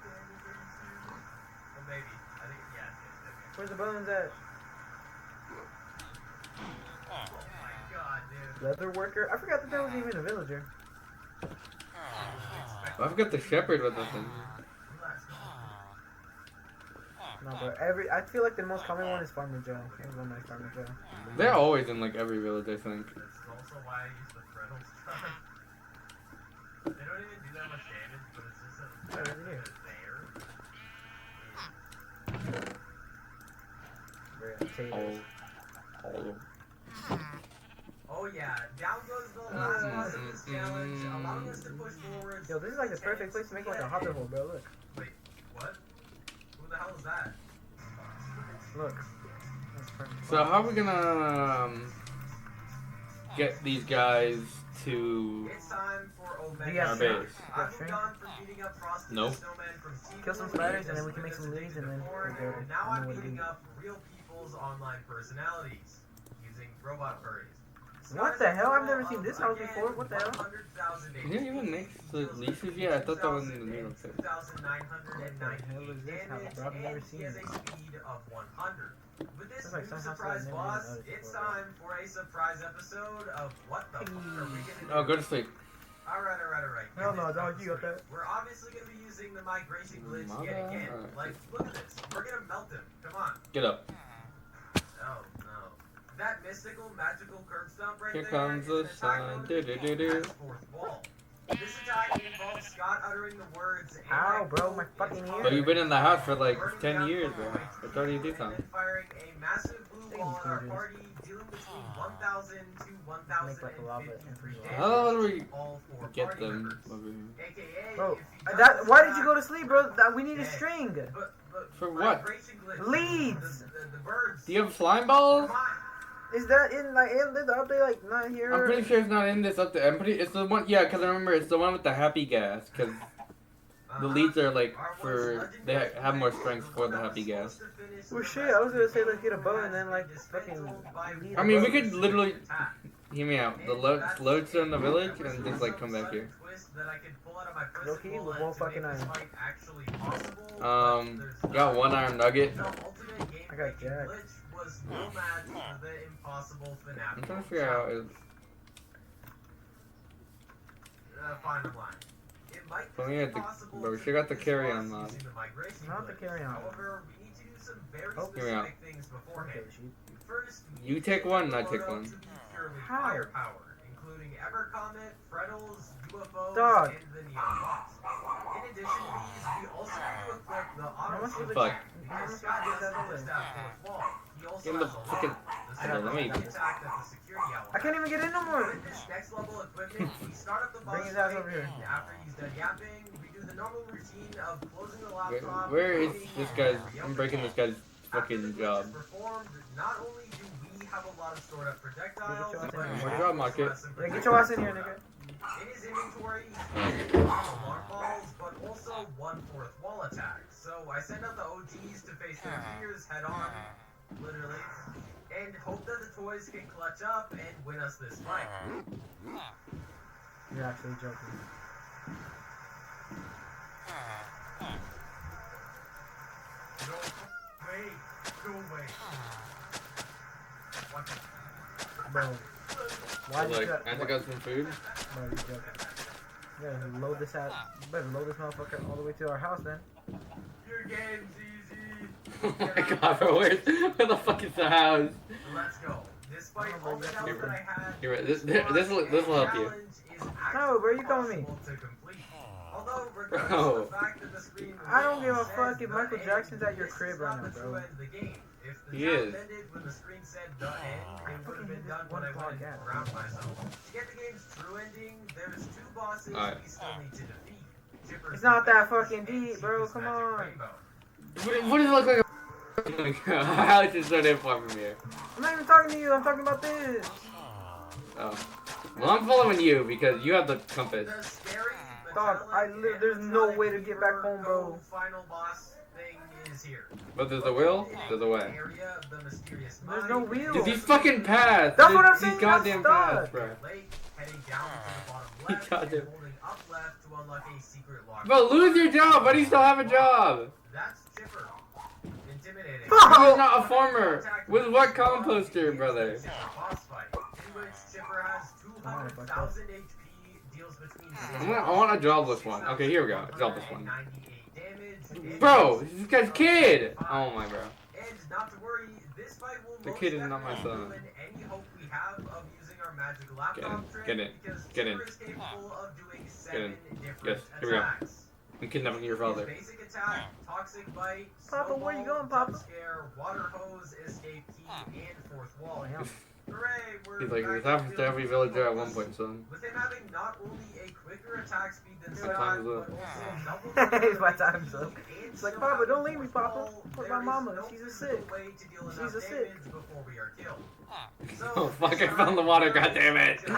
Well, maybe. I think, yeah. Where's the bones at? Oh my god, dude. Leather worker? I forgot that there was even a villager. I've got the shepherd with us. No, but I feel like the most common one is Farmer Joe. Everyone likes Farmer Joe. They're always in like every village, I think. This is also why I use the Freddles truck. They don't even do that much damage, but it's just a Oh, is it here? there. Potatoes. All Oh yeah, down goes the last boss of this challenge, allowing us to push forward. Yo, this is like the perfect place to make like a hobbit hole, bro. Look. Wait, what? Who the hell is that? Look. That's perfect. So how are we gonna get these guys to It's time for Omega. Yeah, our base? I've moved on from beating up Frosty Nope. the Snowman from Team Kill some Blue spiders and then just we can make for some the leads days and then before, we'll go. and now I I'm know what to beating do. up real people's online personalities using robot furries. What the hell? I've never seen this house before. What the hell? 100,000 You didn't even make the leashes yet? I thought that was in the middle of it. 2,998 What the hell is this house, bro? I've never and seen he has it. a speed of 100. With this Looks like new some house surprise I've never boss, even noticed it's before. time for a surprise episode of What the Fuck Are We Gonna Do? Oh, go to sleep. Alright. Hell no, dog, you got that. We're obviously gonna be using the migration glitch Mother- yet again. Alright. Like, look at this. We're gonna melt him. Come on. Get up. Oh no. That mystical, magical curb stomp right Here there comes is the an attack sun. mode Do-do-do-do. as fourth wall. This attack involves Scott uttering the words. Ow, bro, my fucking ear. But you've been in the house for like 10 years, bro. It's already and daytime. then firing a massive blue ball at our Gorgeous. party, dealing between 1,000 to Make like a lava 1,053 and- damage. How do we All four get party them members. over here? AKA, Bro, if you that. don't Why do did you go to sleep, bro? We need a Yeah. string. But For what? migration glitch, Leads. The birds. Do you have slime balls? Come on. Is that in like in the update? Like not here. I'm pretty sure it's not in this update. I'm pretty. It's the one. Yeah, because I remember it's the one with the happy gas. Because the leads are like for they have more strength for the happy gas. Well, shit. I was gonna say let's get a bow and then like fucking. lead I a mean, bow. we could literally hear me out. The loads are in the village and just like come back here. Low-key, we won't fucking iron. Got one iron nugget. I got Jack. I'm trying to figure out. Final line. It might But we be had the- possible but we to sure got the beat this carry boss on mod. using the migration Not the glitch. carry on. However, we need to do some very Oh, hear me out. specific things Okay, beforehand. sheep. First, we You need take to one, get I the take photo one. to be purely How? firepower, including Evercomet, Freddles, UFOs, Dog. and the Neon Box. In addition to these, we also need to equip the auto much was shield it? Fuck. How much Scott was has that the list over? out fourth wall. He also Give him the has a fucking- lock. The I got second it. is the attack at the security element. I can't even get in no more. With this next level equipment, we start up the boss Bring his ass fight, over here. and after he's done yapping, we do the normal routine of closing the laptop. Where is waiting, this and guy's? I'm reopening breaking it. this guy's After the fucking glitch job. is performed, not only do we have a lot of stored up projectiles, Get your ass but in he here. Job also market. has some Yeah, get your ass in here, projectiles nigga. in his inventory, he has alarm balls, but also one fourth wall attack. So I send out the OGs to face their fears head on, literally, and hope that the toys can clutch up and win us this fight. You're actually joking. Go away, go away. What the? Bro. Why did Like, you I got some food. Bro, you're joking. You better load this out. You better load this motherfucker all the way to our house then. Your game's easy. Oh my god, bro, where the fuck is the house? Let's go. Despite Oh, all the bro, doubts that I had, You're right, this will help you. No, bro, you calling me? Although, Bro. regardless of the fact that the screen I don't give a says fuck if the Michael end, Jackson's at your this crib is right not now, the bro. true end of the game. If the He sound is. ended when the screen said the end, it would have been done One when I block went out. around myself. To get the game's true ending, there's two bosses Alright. we still need to defeat. Chipper's It's not that Defense fucking and deep, bro, Seeker's come Magic on. Rainbow. What does it look like? How is it so damn far from here? I'm not even talking to you, I'm talking about this. Oh. Well, I'm following you because you have the compass. The scary, Dog, there's no way to get back home, bro. Final boss thing is here. But there's a will, there's a way. Area, the mysterious There's mine. no wheel. Dude, these fucking paths. That's what I'm These saying, goddamn that's paths, stuck. bro. Lake, heading down to the bottom left, Goddamn. and holding up left to unlock a secret lock. Bro, lose your job, but you still have a job. That's Chipper. Intimidating. He's not a farmer. With what composter, brother? Chipper boss fight, in which Chipper has 200,000 HP, deals between I want a jobless one. Okay, here we go. Jobless one. 98 damage. Bro, this guy's kid. Oh my bro. And not to worry, this fight will The most kid is not my definitely son. ruin any hope we have of using our magic laptop trick, Get in. because Get in. Chipper is capable of doing Get 7 in. different Yes, here we go. attacks. I'm kidnapping your His father. basic attack, toxic bite, Papa, where you snowball, going, Papa? jump scare, water hose, escape key, and fourth wall. Oh, Hooray, we're He's like, back this happens in to every field villager at focus. one point, son. With him having not only a quicker attack speed than My Scott, time's but up. also double It's my time's up. and It's like, still Papa, have don't leave me, fourth Papa. wall, Fuck there my is mama, no she's a physical sick. way to deal She's enough a sick. damage before we are killed. Oh fuck, I found the water, goddammit.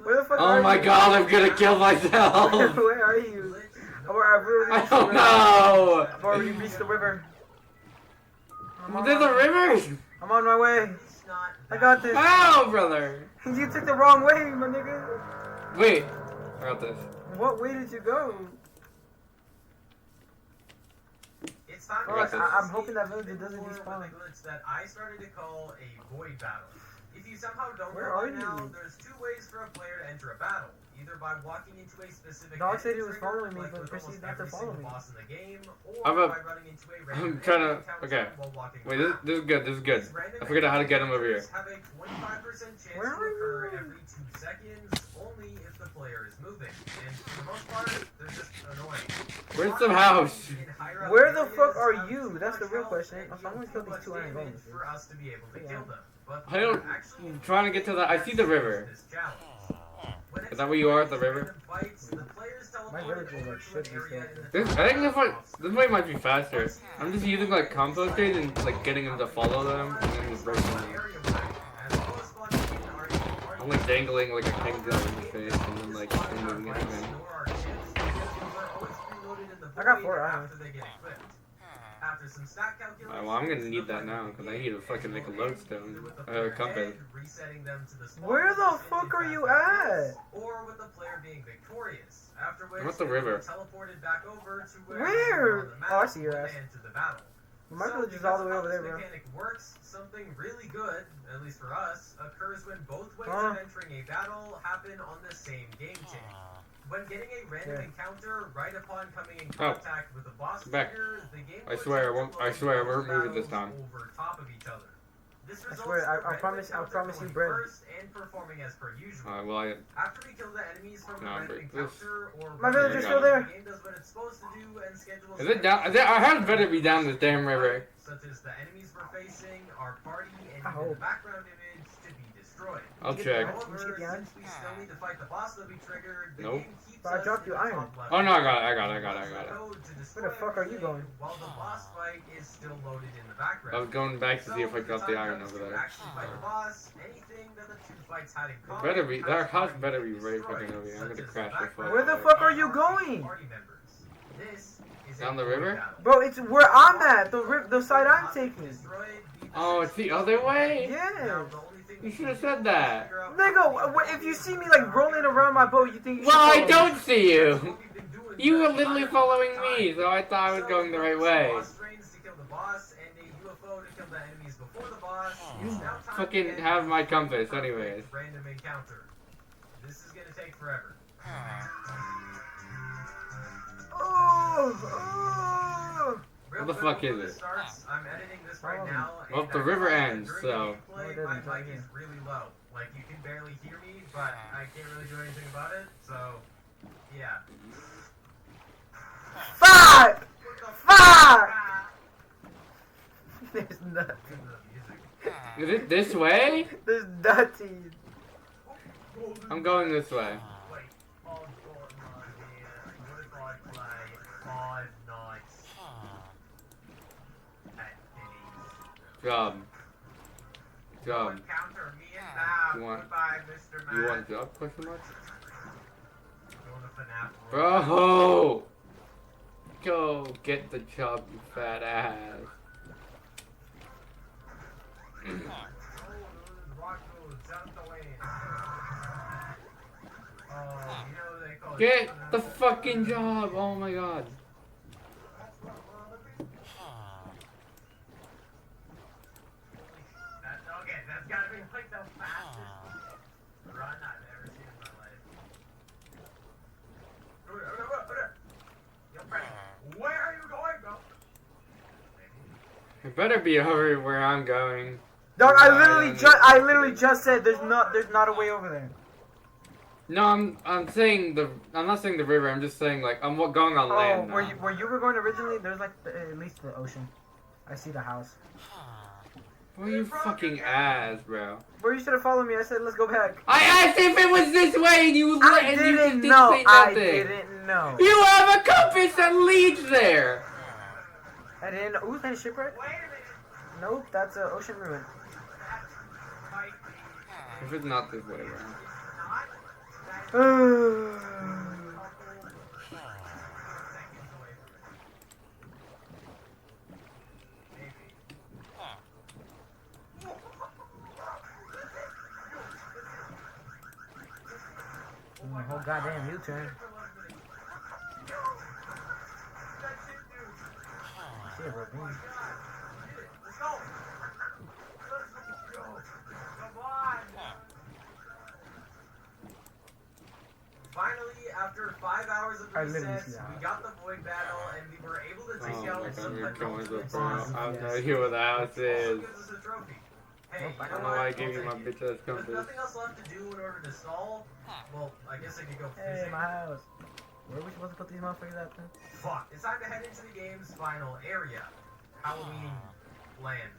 Where the fuck Oh are my you? god, I'm gonna kill myself. Where are you? I've already I reached the don't river. know. I've already reached the river. There's a river. I'm on my way. I got this. Ow, brother. You took the wrong way, my nigga. Wait, I got this. What way did you go? It's time I got to this. I'm hoping that villager doesn't despawn. glitch that I started to call a void battle. If you somehow don't Where know are by now, you? there's 2 ways for a player to enter a battle. Either by walking into a specific Dog enemy said he was trigger, following me, like but with proceeded almost not to every follow single me. boss in the game, or I'm a- by running into a I'm random trying enemy to. encounter Okay. while walking Wait, around. this is good. This is good. These random I figured out how to get him over here. encounters have a 25% chance Where to are occur you? every 2 seconds, only if the player is moving. And for the most part, they're just annoying. Where's the house? Where the fuck are you? That's the real question. I'm gonna kill these 2 iron golems. For us to be able to kill them. But I don't. I'm trying to get to the. I see the river. Is that where you are at the river? My village is like should be still. I think this way might be faster. I'm just using like composters and like getting them to follow them and then just breaking them. I'm like dangling like a kingdom in his face and then like moving it to him. I got 4 iron. After some stat calculations, Alright, well, I'm gonna need that now because I need to fucking make a lodestone. Compass. Resetting them to the spawn Where the position fuck are in you fast at? or with the player being victorious. After which I'm at the they river. will be teleported back over to where Where? they were on the map Oh, I see your when ass. they enter the battle. My So, village is all the way because over there, how bro. this mechanic works, something really good, at least for us, occurs when both ways Huh? of entering a battle happen on the same game chain. When getting a random Yeah. encounter right upon coming in Oh. contact with a boss Back. trigger, the game I will swear I tend to won't- I load swear I both won't move it this battles time. over top of each other. This I results swear, in the I random promise you encounter bread. going first and performing as per usual. Well, I. After we kill the enemies from the No, random break this. encounter or My village is random still there. The game does what it's supposed to do and schedules Is it down? Our house better be down this damn river. such as the enemies we're facing, our party, and I even the hope. background image to be destroyed. I'll Get check. behind. However, Can you get behind? since we still need to fight the boss that we triggered, the Nope. game keeps But I us dropped in you the iron. top left Oh no, I got it. corner. I got it. I got it. I got it. Code to destroy Where the fuck are you everything going? While the boss fight is still loaded in the I background. was going back to see if I So, got the iron over when there. actually fight the boss, anything that the 2 fights had in common Better be. That has house already better been be right destroyed, fucking over here. I'm such gonna as crash the this fuck. Where the fuck are you going? party members. This is Down a the river? battle. Bro, it's where I'm at. The side I'm taking. Oh, it's the other way? Yeah. You should have said that. Nigga, if you see me like rolling around my boat, you think you Well, I should follow me. don't see you. You were literally following me, so I thought I was going the right way. You Fucking have my compass, anyways. Random encounter. This is gonna take forever. Oh, Real What the quick fuck is before this it? starts, I'm editing this right Oh. now. Well, and the I river find that ends, during so- gameplay, No, it doesn't, my it's right mic is here. really low. Like you can barely hear me, but I can't really do anything about it. So, yeah. fuck! Fuck! There's nothing. Is it this way? There's nothing. I'm going this way. Wait, I've got an idea. What if I play 5 nights at Denny's? Job. Job. Encounter me and Bob. You want- Goodbye, Mr. You Man. want job? Question mark? You want to FNAF world. Bro! Go get the job, you fat ass. Oh, those Rocco's out the way. Oh, you know they call it. Get the fucking job! Oh my god. Okay, that's gotta be like the fastest run I've ever seen in my life. Yo, Freddy, where are you going, bro? It better be a hurry where I'm going. Dog, I literally just said there's not a way over there. No, I'm not saying the river. I'm just saying like I'm going on land now. Where you were going originally, there's like at least the ocean. I see the house. Where you fucking ass, bro? Bro, you should have followed me. I said let's go back. I asked if it was this way, and you I and didn't you know. say I nothing. didn't know. You have a compass that leads there. I didn't know. Ooh, that shipwreck? Nope, that's an ocean ruin. If it's not this way, bro. A whole goddamn U-turn. See a ravine. Finally, after 5 hours of I literally resets, see that. we got the void battle and we were able to take Oh my out god, some you're killing the penultimate bro. bosses. I have no idea what the house is. Also gives us a trophy. Hey, Nope, you I know don't know what? why I I'll gave you take my it. bitch ass With compass. nothing else left to do in order to stall, well, I guess I could go Hey, fishing. my house. Where are we supposed to put these motherfuckers at then? Fuck, it's time to head into the game's final area. Halloween land.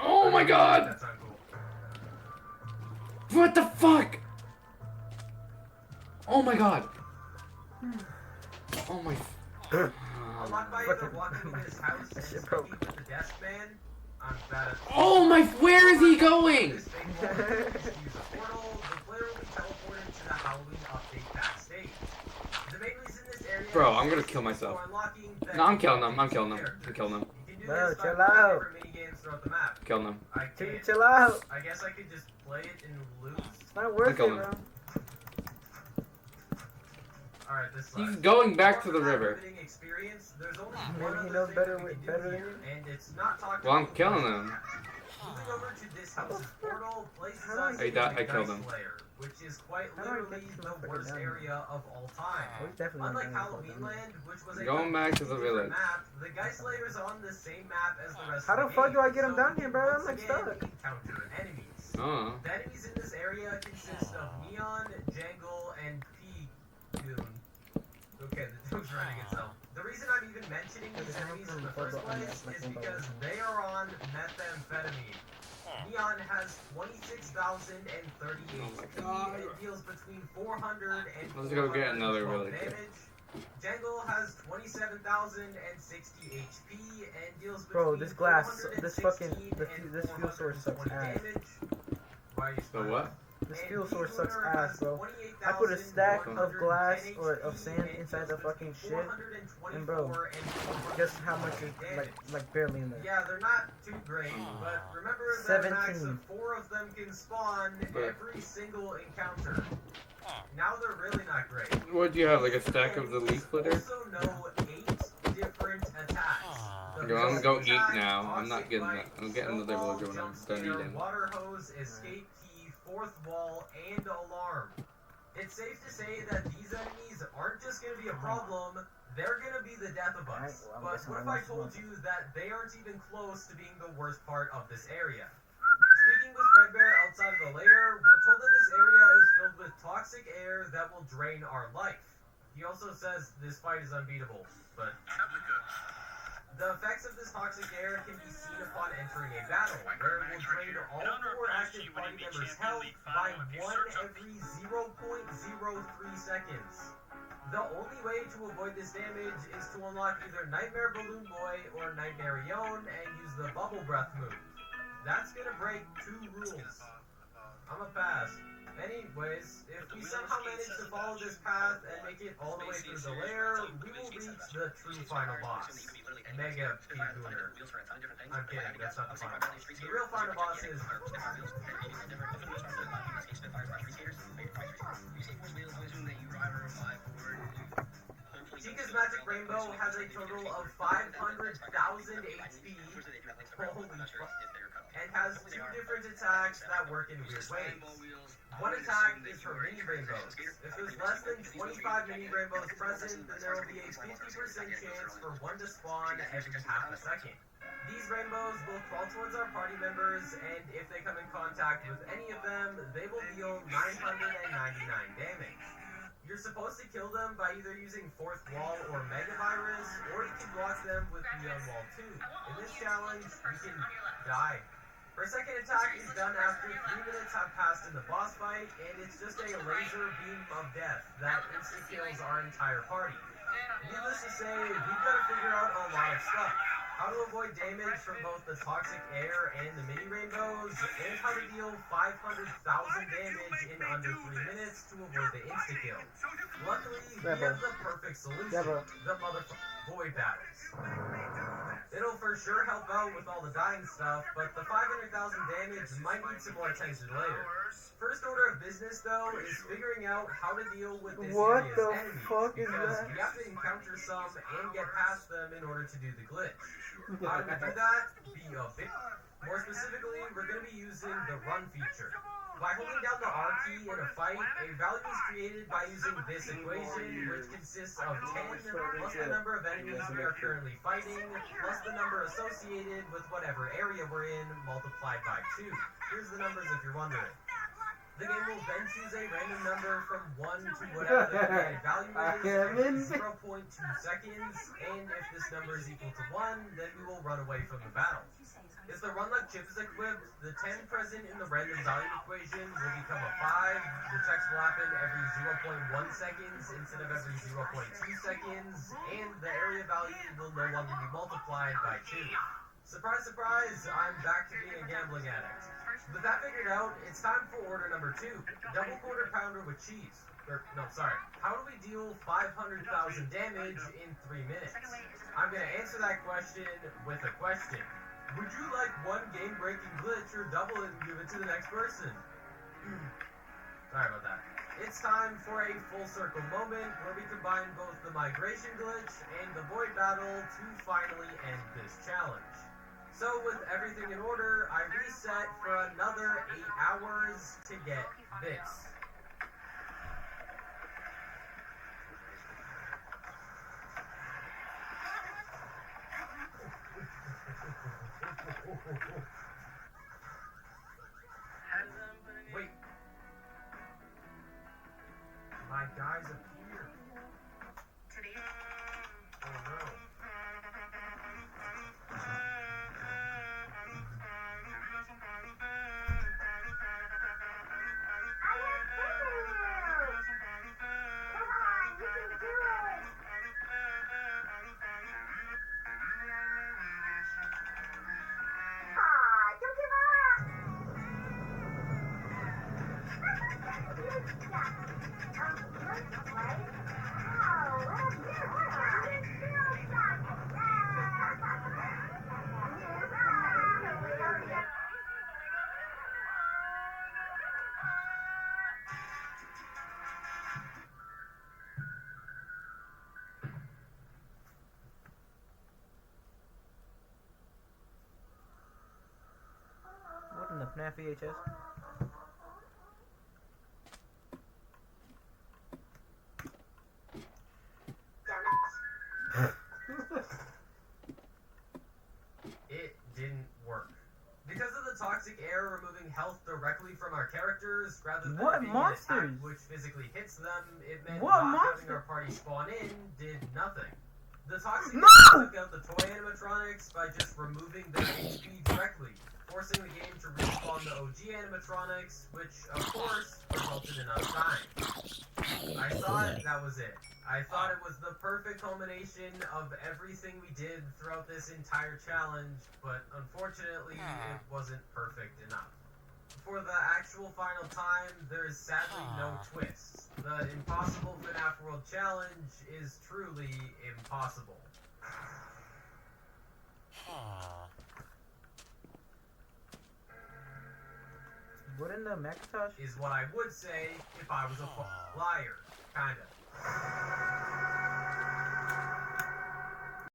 Oh my god! That's uncool. What the fuck? Oh my god. Oh my. Unlocked by either walking into his house and shit speaking broke. with the desk man. I'm bad at Oh my. Where is he going? this fake wall to use a portal. The player will be teleported to the Halloween update backstage. The main reason this area Bro, I'm gonna is kill myself. for unlocking No, I'm killing better him. I'm killing him. characters. I'm killing him. You can do Bro, this by chill playing out. different minigames throughout the map. Killing him. I can't. Chill out. I guess I could just play it and lose. It's not worth it, killed him. bro. Alright, this He's sucks. going back to For the map river. limiting experience, there's only Maybe one he other knows thing better that we can do than here, and it's not talking Well, I'm to killing voice him. chat. Moving over to this house's portal places How do I us get in these- the I killed dice him. layer, which is quite How do I get literally these the motherfuckers worst down area of all time. Oh, he's definitely Unlike not Halloween gonna Land, which was a Going back to the completely different village. map, the Geist Layer is on the same map as the rest How of the the fuck do I game, get him so down we here, can bro? I'm, once like, again stuck. encounter enemies. Oh. The enemies in this area consist of Neon, Jangle, and P-Goon. Okay, the joke's running itself. The reason I'm even mentioning these enemies in the first place is because they are on methamphetamine. Neon has 26,030 HP and deals between 400 and Let's go get another 412 really good. damage. Jangle has 27,060 HP and deals between Bro, this glass, this 416 fucking, and this fuel source sucks 420 ass. damage. Why are you The smiling? what? This And fuel source sucks P-Lunar ass, has bro. I put a stack of 28,110 glass or of HP sand and inside the deals fucking between shit, 424 and bro, and guess how much is 480 like barely in there. Yeah, they're not too great, but remember that max 17. of 4 of them can spawn But- every single encounter. Now they're really not great. What do you have? Like a stack of the leaf splitter? Also know 8 different attacks. The Yo, I'm gonna go first eat attack, now. I'm not toxic getting bite, that. I'm getting another snowball, villager when I'm jump done scare, eating. Water hose, escape key, fourth wall, and alarm. It's safe to say that these enemies aren't just going to be a problem, they're going to be the death of us. Alright, well, I'm But guessing what if I'm I not told sure. you that they aren't even close to being the worst part of this area? Speaking with Fredbear outside of the lair, we're told that this area is filled with toxic air that will drain our life. He also says this fight is unbeatable, but the effects of this toxic air can be seen upon entering a battle, where it will drain all 4 active party members' health by 1 every 0.03 seconds. The only way to avoid this damage is to unlock either Nightmare Balloon Boy or Nightmare Yon and use the Bubble Breath move. That's gonna break 2 rules. I'm a pass. Anyways, if we somehow manage to follow this path and make it all the way through the lair, we will reach the true final boss. Mega P-Booner. I'm kidding, that's not the final boss. The real final boss is... Chica's Magic Rainbow has a total of 500,000 HP. Holy fuck. And has 2 different attacks that work in weird ways. One attack is for mini rainbows. If there's less than 25 mini rainbows present, then there will be a 50% chance for one to spawn every half a second. These rainbows will crawl towards our party members, and if they come in contact with any of them, they will deal 999 damage. You're supposed to kill them by either using Fourth Wall or Mega Virus, or you can block them with Beyond Wall 2. In this challenge, you can die. Her second attack is done after 3 minutes have passed in the boss fight, and it's just a laser beam of death that insta-kills our entire party. Needless to say, we've got to figure out a lot of stuff. How to avoid damage from both the toxic air and the mini rainbows, and how to deal 500,000 damage in under 3 minutes to avoid the insta-kill. Luckily, we have the perfect solution, the motherfucking void battles. It'll for sure help out with all the dying stuff, but the 500,000 damage might need some more attention later. First order of business, though, is figuring out how to deal with this area's enemies, because we have to encounter some and get past them in order to do the glitch. How do we do that? Be a bit. More specifically, we're going to be using the run feature. By holding down the R key in a fight, a value is created by using this equation, which consists of 10 plus the number of enemies we are currently fighting, plus the number associated with whatever area we're in, multiplied by 2. Here's the numbers if you're wondering. The game will then choose a random number from 1 to whatever the created value is, 0.2 seconds, and if this number is equal to 1, then we will run away from the battle. If the run like chip is equipped, the 10 present in the random value equation will become a 5, the text will happen every 0.1 seconds instead of every 0.2 seconds, and the area value will no longer be multiplied by 2. Surprise, surprise, I'm back to being a gambling addict. With that figured out, it's time for order number 2, double quarter pounder with cheese. How do we deal 500,000 damage in 3 minutes? I'm going to answer that question with a question. Would you like one game-breaking glitch or double it and give it to the next person? Sorry about that. It's time for a full circle moment where we combine both the migration glitch and the void battle to finally end this challenge. So with everything in order, I reset for another 8 hours to get this. Wait. My guys appeared. Oh no. What in the FNAF VHS? It didn't work. Because of the toxic air removing health directly from our characters, rather than What being monsters? an attack which physically hits them, it meant What not having monster? our party spawn in did nothing. The toxic No! air took out the toy animatronics by just removing their HP directly, forcing the game to respawn the OG animatronics, which, of course, resulted in us dying. I thought that was it. I thought it was the perfect culmination of everything we did throughout this entire challenge, but unfortunately, it wasn't perfect enough. for the actual final time, there is sadly no twists. The Impossible FNAF World Challenge is truly impossible. Wouldn't the Macintosh? Is what I would say if I was a liar, kinda.